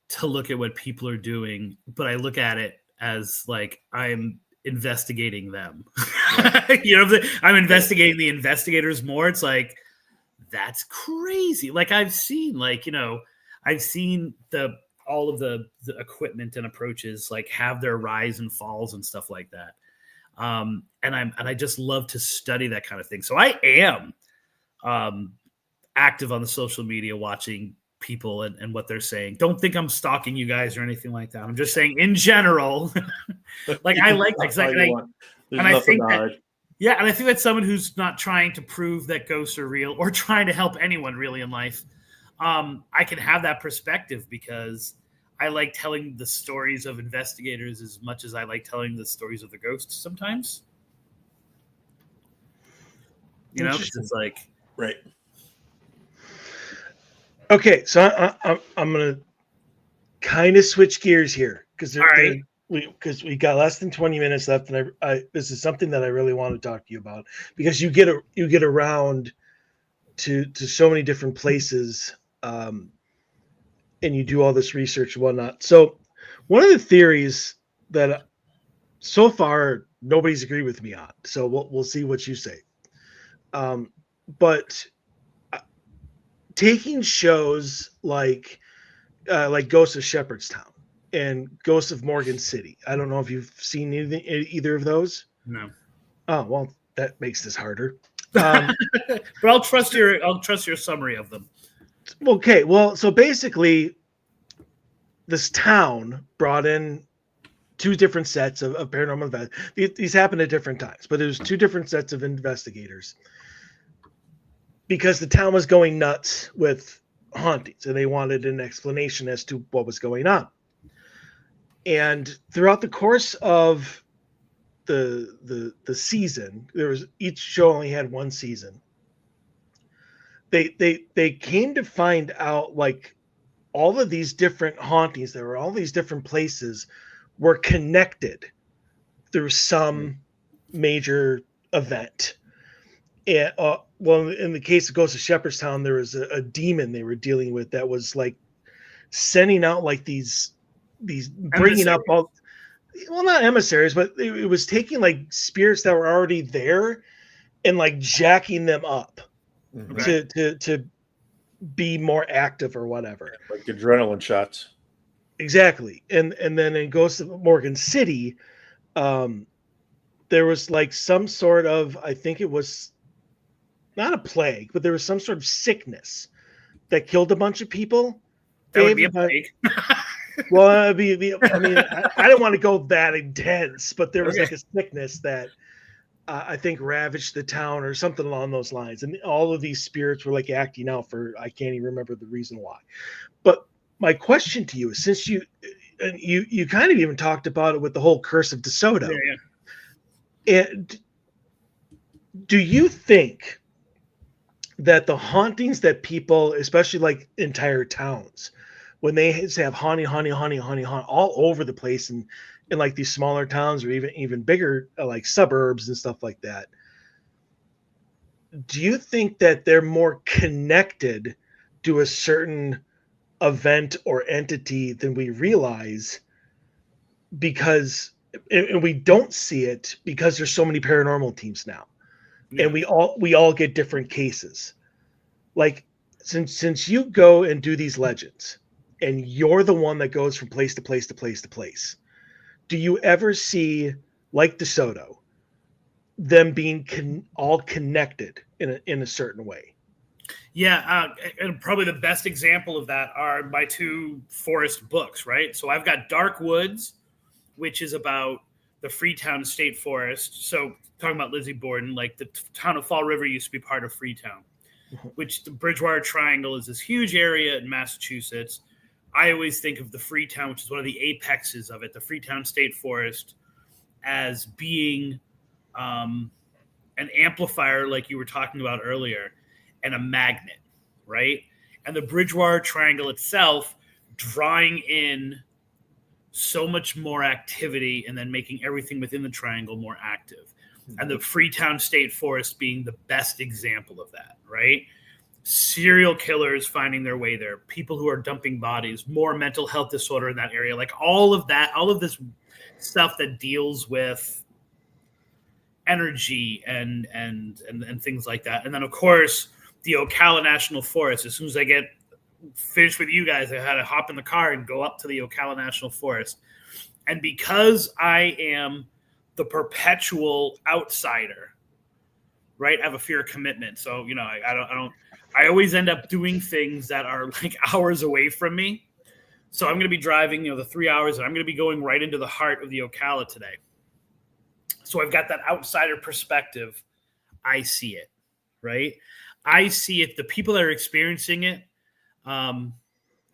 to look at what people are doing, but I look at it as like I'm investigating them. I'm investigating the investigators more. It's like, that's crazy. Like I've seen all of the equipment and approaches like have their rise and falls and stuff like that. And I just love to study that kind of thing. So I am active on the social media watching people and what they're saying. Don't think I'm stalking you guys or anything like that. I'm just saying in general, like I like that. I think that, yeah, and I think that someone who's not trying to prove that ghosts are real or trying to help anyone really in life, I can have that perspective because I like telling the stories of investigators as much as I like telling the stories of the ghosts sometimes. You know, it's just like, right. Okay, so I'm gonna kind of switch gears here because we got less than 20 minutes left, and I this is something that I really want to talk to you about because you get around to so many different places, and you do all this research and whatnot. So one of the theories that so far nobody's agreed with me on, so we'll see what you say. But taking shows like Ghosts of Shepherdstown and Ghosts of Morgan City. I don't know if you've seen either of those. No. Oh well, that makes this harder. But I'll trust your summary of them. Okay, well, so basically, this town brought in two different sets of paranormal events. These happened at different times, but there's two different sets of investigators because the town was going nuts with hauntings and they wanted an explanation as to what was going on. And throughout the course of the season, each show only had one season. They came to find out like all of these different hauntings, there were all these different places were connected through some major event. And well, in the case of Ghost of Shepherdstown, there was a demon they were dealing with that was like sending out like these bringing up all, well, not emissaries, but it was taking like spirits that were already there and like jacking them up to be more active or whatever, like adrenaline shots. Exactly. And then in Ghost of Morgan City, there was like some sort of, I think it was not a plague, but there was some sort of sickness that killed a bunch of people. That would be a plague. Well, I mean, I don't want to go that intense, but there was like a sickness that I think ravaged the town or something along those lines. And all of these spirits were like acting out for, I can't even remember the reason why. But my question to you is, since you kind of even talked about it with the whole Curse of DeSoto, and do you think that the hauntings that people, especially like entire towns, when they have haunting all over the place and in like these smaller towns or even bigger like suburbs and stuff like that, do you think that they're more connected to a certain event or entity than we realize, because and we don't see it because there's so many paranormal teams now, and we all get different cases? Like since you go and do these legends and you're the one that goes from place to place to place to place, do you ever see, like DeSoto, them being all connected in a certain way? Yeah, and probably the best example of that are my two forest books, right? So I've got Dark Woods, which is about the Freetown State Forest. So talking about Lizzie Borden, like the town of Fall River used to be part of Freetown, which the Bridgewater Triangle is this huge area in Massachusetts. I always think of the Freetown, which is one of the apexes of it, the Freetown State Forest, as being an amplifier, like you were talking about earlier, and a magnet, right? and the Bridgewater Triangle itself drawing in so much more activity and then making everything within the triangle more active. And the Freetown State Forest being the best example of that, right? Serial killers finding their way there, people who are dumping bodies, more mental health disorder in that area, like all of that, all of this stuff that deals with energy and things like that. And then, of course, the Ocala National Forest. As soon as I get finished with you guys, I had to hop in the car and go up to the Ocala National Forest. And because I am the perpetual outsider, right? I have a fear of commitment. So, you know, I always end up doing things that are like hours away from me. So I'm going to be driving, the 3 hours, and I'm going to be going right into the heart of the Ocala today. So I've got that outsider perspective. I see it, right? I see it. The people that are experiencing it, and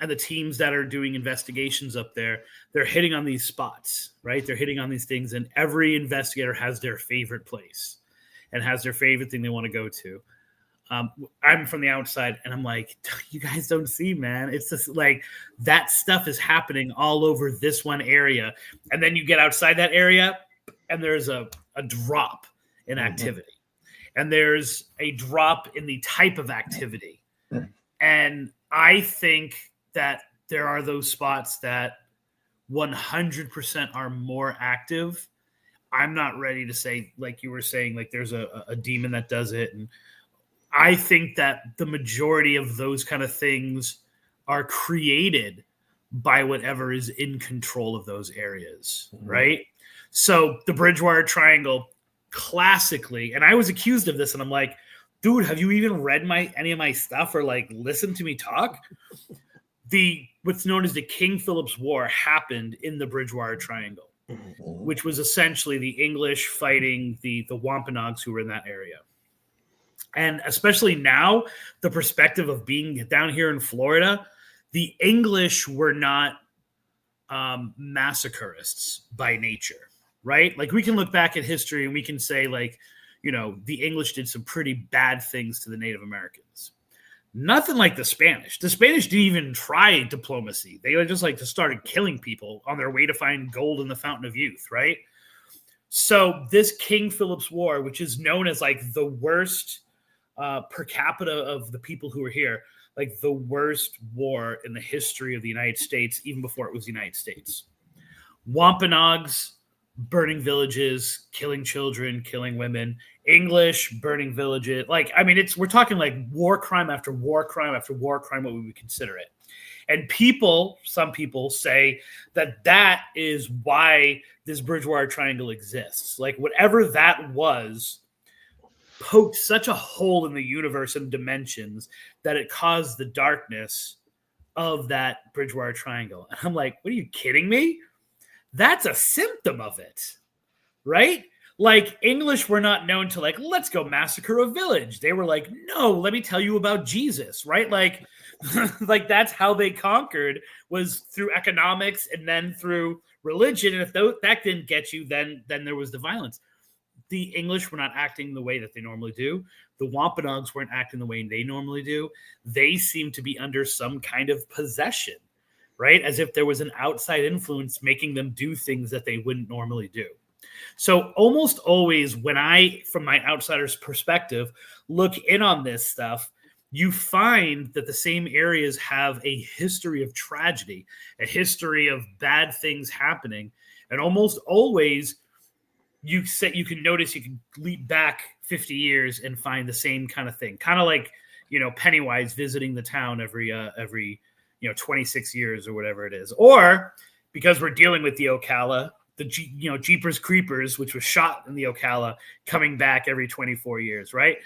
the teams that are doing investigations up there, they're hitting on these spots, right? They're hitting on these things, and every investigator has their favorite place and has their favorite thing they want to go to. I'm from the outside, and I'm like, you guys don't see, man. It's just like that stuff is happening all over this one area. And then you get outside that area, and there's a drop in activity. And there's a drop in the type of activity. And I think that there are those spots that 100% are more active. I'm not ready to say, like you were saying, like there's a demon that does it. And I think that the majority of those kind of things are created by whatever is in control of those areas, right? So the Bridgewater Triangle, classically, and I was accused of this, and I'm like, dude, have you even read any of my stuff or like listened to me talk? What's known as the King Philip's War happened in the Bridgewater Triangle, which was essentially the English fighting the Wampanoags who were in that area. And especially now, the perspective of being down here in Florida, the English were not massacreists by nature, right? Like we can look back at history and we can say like, the English did some pretty bad things to the Native Americans. Nothing like the Spanish. The Spanish didn't even try diplomacy. They just started killing people on their way to find gold in the Fountain of Youth, right? So this King Philip's War, which is known as like the worst per capita of the people who were here, like the worst war in the history of the United States, even before it was the United States. Wampanoags burning villages, killing children, killing women. English burning villages. Like, I mean, we're talking like war crime after war crime after war crime, what we would consider it. And some people say that is why this Bridgewater Triangle exists. Like whatever that was poked such a hole in the universe and dimensions that it caused the darkness of that Bridgewater Triangle. And I'm like, what are you kidding me? That's a symptom of it, right? Like English were not known to like, let's go massacre a village. They were like, no, let me tell you about Jesus, right? Like, like that's how they conquered, was through economics and then through religion. And if that didn't get you, then there was the violence. The English were not acting the way that they normally do. The Wampanoags weren't acting the way they normally do. They seemed to be under some kind of possession, right? As if there was an outside influence making them do things that they wouldn't normally do. So almost always when I, from my outsider's perspective, look in on this stuff, you find that the same areas have a history of tragedy, a history of bad things happening. And almost always you can leap back 50 years and find the same kind of thing. Kind of like, Pennywise visiting the town every 26 years or whatever it is. Or because we're dealing with the Ocala, Jeepers Creepers, which was shot in the Ocala, coming back every 24 years, right?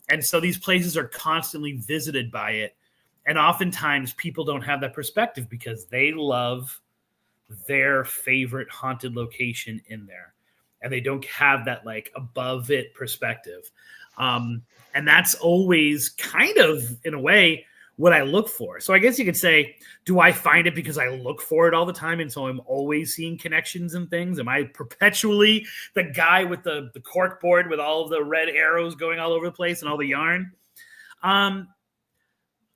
And so these places are constantly visited by it. And oftentimes people don't have that perspective because they love their favorite haunted location in there. And they don't have that like above it perspective. And that's always kind of, in a way, what I look for. So I guess you could say, do I find it because I look for it all the time? And so I'm always seeing connections and things. Am I perpetually the guy with the cork board with all of the red arrows going all over the place and all the yarn?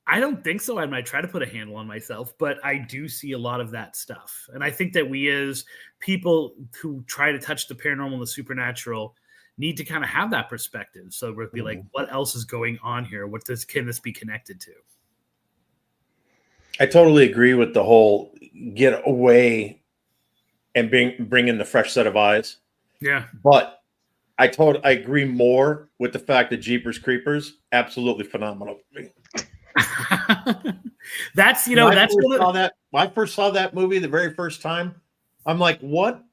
I don't think so. I might try to put a handle on myself, but I do see a lot of that stuff. And I think that we as people who try to touch the paranormal and the supernatural need to kind of have that perspective. So we'll be like, what else is going on here? Can this be connected to? I totally agree with the whole get away and bring in the fresh set of eyes. Yeah. But I agree more with the fact that Jeepers Creepers, absolutely phenomenal. That's when I first saw that movie the very first time, I'm like, I'm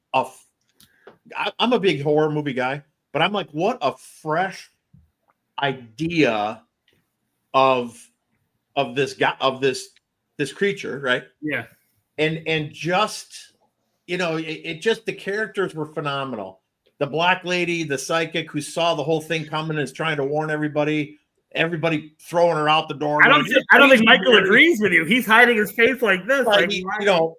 a big horror movie guy, but I'm like, what a fresh idea of this creature, right? Yeah. And just, it just, the characters were phenomenal. The black lady, the psychic who saw the whole thing coming and is trying to warn everybody throwing her out the door. I don't think Michael agrees with you. He's hiding his face like this.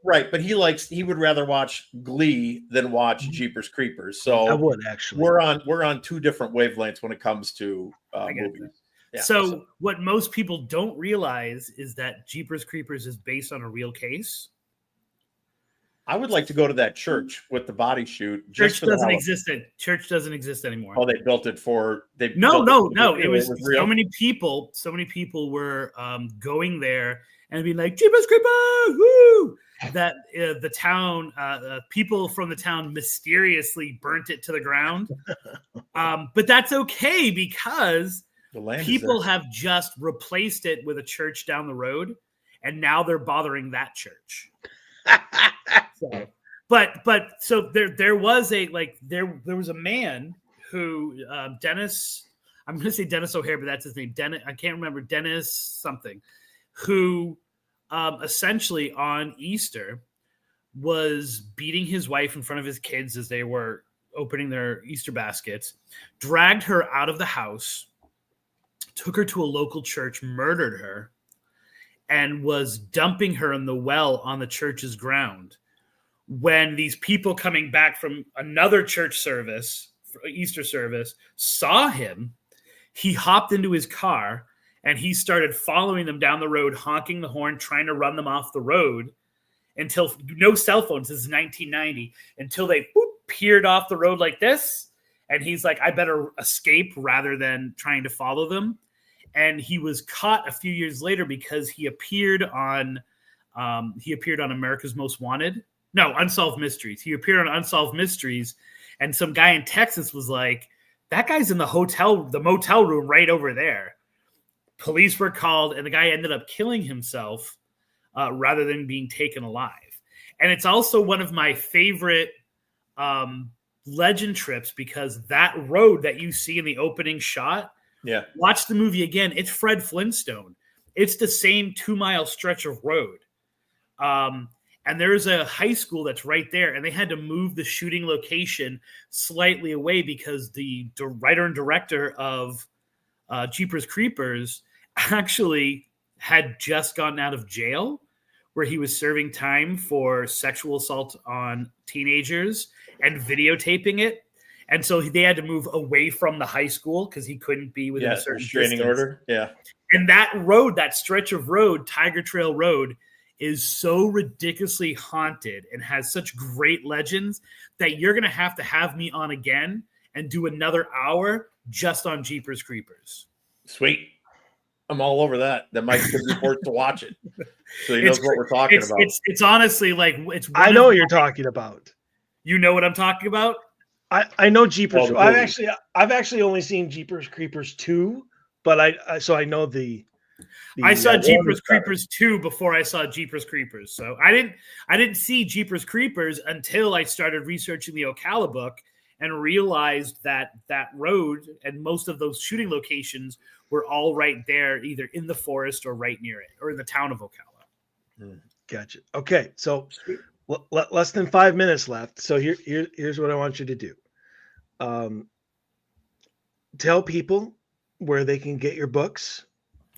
Right. But he would rather watch Glee than watch Jeepers Creepers. So I would actually. We're on two different wavelengths when it comes to movies. Yeah, so what most people don't realize is that Jeepers Creepers is based on a real case. I would like to go to that church with the body shoot. Church doesn't exist. Church doesn't exist anymore. Oh, they built it for. No. It was so many people. So many people were going there and being like, Jeepers Creepers, woo! That the town, people from the town mysteriously burnt it to the ground. But that's okay because people have just replaced it with a church down the road, and now they're bothering that church. So there was a man who Dennis, I'm going to say Dennis O'Hare, but that's his name. I can't remember, Dennis something, who essentially on Easter was beating his wife in front of his kids as they were opening their Easter baskets, dragged her out of the house, took her to a local church, murdered her, and was dumping her in the well on the church's ground. When these people coming back from another church service, Easter service, saw him, he hopped into his car and he started following them down the road, honking the horn, trying to run them off the road until no cell phones. This is 1990, until they peered off the road like this. And he's like, I better escape rather than trying to follow them. And he was caught a few years later because he appeared on America's Most Wanted. No, Unsolved Mysteries. He appeared on Unsolved Mysteries, and some guy in Texas was like, that guy's in the motel room right over there. Police were called, and the guy ended up killing himself rather than being taken alive. And it's also one of my favorite legend trips because that road that you see in the opening shot, watch the movie again. It's Fred Flintstone. It's the same 2-mile stretch of road. And there's a high school that's right there, and they had to move the shooting location slightly away because the writer and director of Jeepers Creepers actually had just gotten out of jail where he was serving time for sexual assault on teenagers and videotaping it. And so they had to move away from the high school because he couldn't be within a certain restraining order. Yeah. And that road, that stretch of road, Tiger Trail Road, is so ridiculously haunted and has such great legends that you're going to have me on again and do another hour just on Jeepers Creepers. Sweet. I'm all over that. That might be forced to watch it. So he knows what we're talking about. It's honestly like, I know what you're talking about. You know what I'm talking about? I know Jeepers. I've actually only seen Jeepers Creepers 2, but I know the I saw Jeepers Creepers 2 before I saw Jeepers Creepers. So I didn't see Jeepers Creepers until I started researching the Ocala book and realized that road and most of those shooting locations were all right there, either in the forest or right near it, or in the town of Ocala. Gotcha. Okay, so less than 5 minutes left. So here's what I want you to do. Tell people where they can get your books.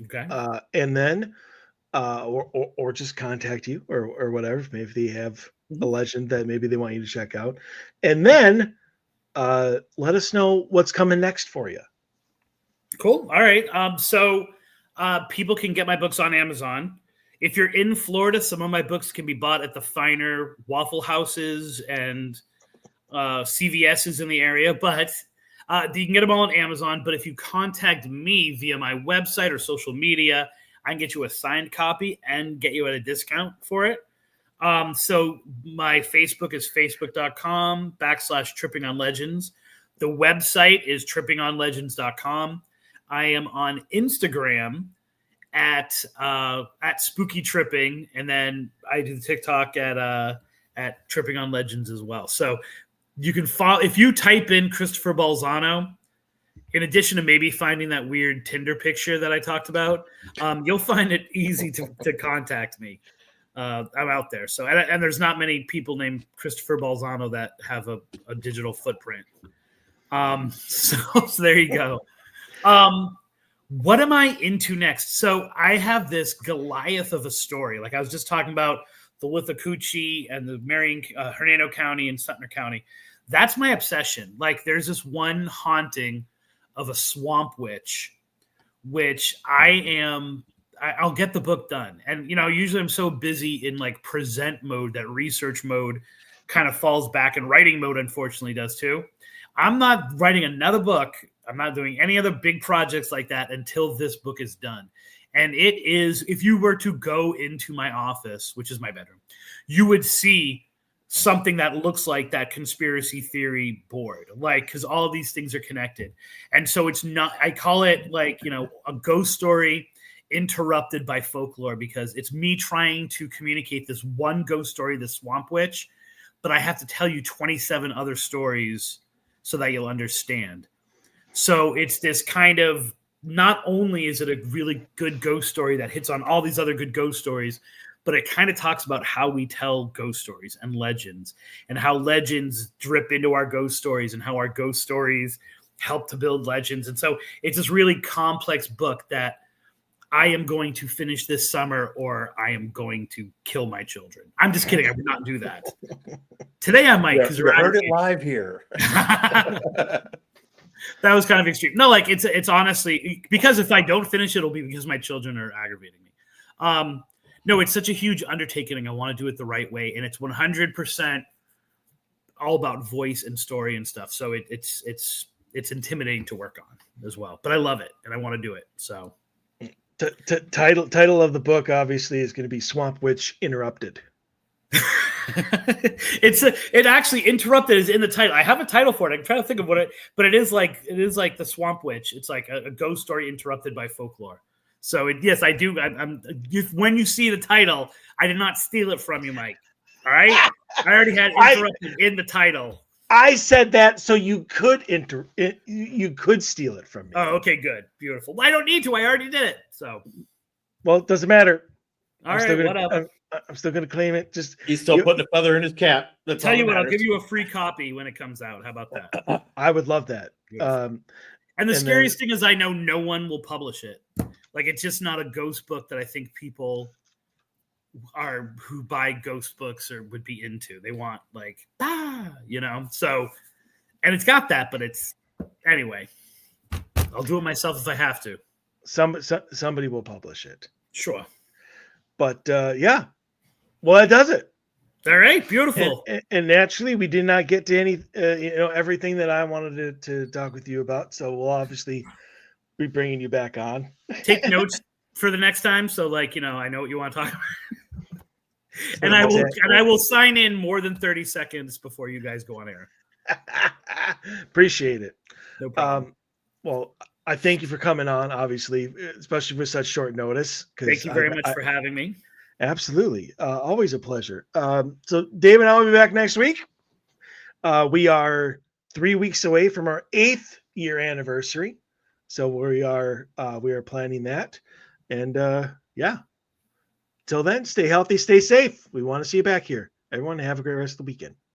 Okay. And then, or just contact you or whatever. Maybe they have a legend that maybe they want you to check out. And then let us know what's coming next for you. Cool. All right. So People can get my books on Amazon. If you're in Florida, some of my books can be bought at the finer Waffle Houses and CVS's in the area, but you can get them all on Amazon. But if you contact me via my website or social media, I can get you a signed copy and get you at a discount for it. So my Facebook is facebook.com/trippingonlegends. The website is trippingonlegends.com. I am on Instagram at Spooky Tripping, and then I do the TikTok at Tripping on Legends as well. So you can follow if you type in Christopher Balzano. In addition to maybe finding that weird Tinder picture that I talked about, you'll find it easy to contact me. I'm out there. So and there's not many people named Christopher Balzano that have a digital footprint. So there you go. What am I into next? So I have this Goliath of a story. Like I was just talking about the Withlacoochee and the Marion, Hernando County and Sumter County. That's my obsession. Like there's this one haunting of a swamp witch, which I'll get the book done. And, usually I'm so busy in like present mode that research mode kind of falls back, and writing mode unfortunately does too. I'm not writing another book. I'm not doing any other big projects like that until this book is done. And it is, if you were to go into my office, which is my bedroom, you would see something that looks like that conspiracy theory board, like, because all of these things are connected. And so it's not, I call it like, a ghost story interrupted by folklore, because it's me trying to communicate this one ghost story, the swamp witch, but I have to tell you 27 other stories so that you'll understand. So it's this kind of, not only is it a really good ghost story that hits on all these other good ghost stories, but it kind of talks about how we tell ghost stories and legends, and how legends drip into our ghost stories, and how our ghost stories help to build legends. And so it's this really complex book that I am going to finish this summer, or I am going to kill my children. I'm just kidding. I would not do that. Today I might, because you heard it live here. That was kind of extreme. No, like it's honestly, because if I don't finish it, it'll be because my children are aggravating me. No, it's such a huge undertaking. I want to do it the right way, and it's 100% all about voice and story and stuff. So it's intimidating to work on as well, but I love it and I want to do it. So title of the book obviously is going to be Swamp Witch Interrupted. It actually, Interrupted is in the title. I have a title for it. I'm trying to think of but it is like the Swamp Witch. It's like a ghost story interrupted by folklore. So yes, I do. When you see the title, I did not steal it from you, Mike. All right, I already had Interrupted in the title. I said that so you could you could steal it from me. Oh, okay, good, beautiful. Well, I don't need to. I already did it. So, well, it doesn't matter. All right, whatever. I'm still going to claim it. Just he's still putting a feather in his cap. I'll tell you what, I'll give you a free copy when it comes out. How about that? I would love that. And the scariest thing is, I know no one will publish it. Like, it's just not a ghost book that I think people who buy ghost books or would be into. They want like, So, and it's got that, but anyway. I'll do it myself if I have to. Somebody will publish it. Sure. But yeah. Well, that does it. All right, beautiful. And naturally, we did not get to any, everything that I wanted to talk with you about. So we'll obviously be bringing you back on. Take notes for the next time. So, I know what you want to talk about. And I will sign in more than 30 seconds before you guys go on air. Appreciate it. No problem. Well, I thank you for coming on, obviously, especially with such short notice. Thank you very much for having me. Absolutely. Always a pleasure. So Dave and I will be back next week. We are 3 weeks away from our 8th year anniversary. So we are planning that. And yeah, till then, stay healthy, stay safe. We want to see you back here. Everyone have a great rest of the weekend.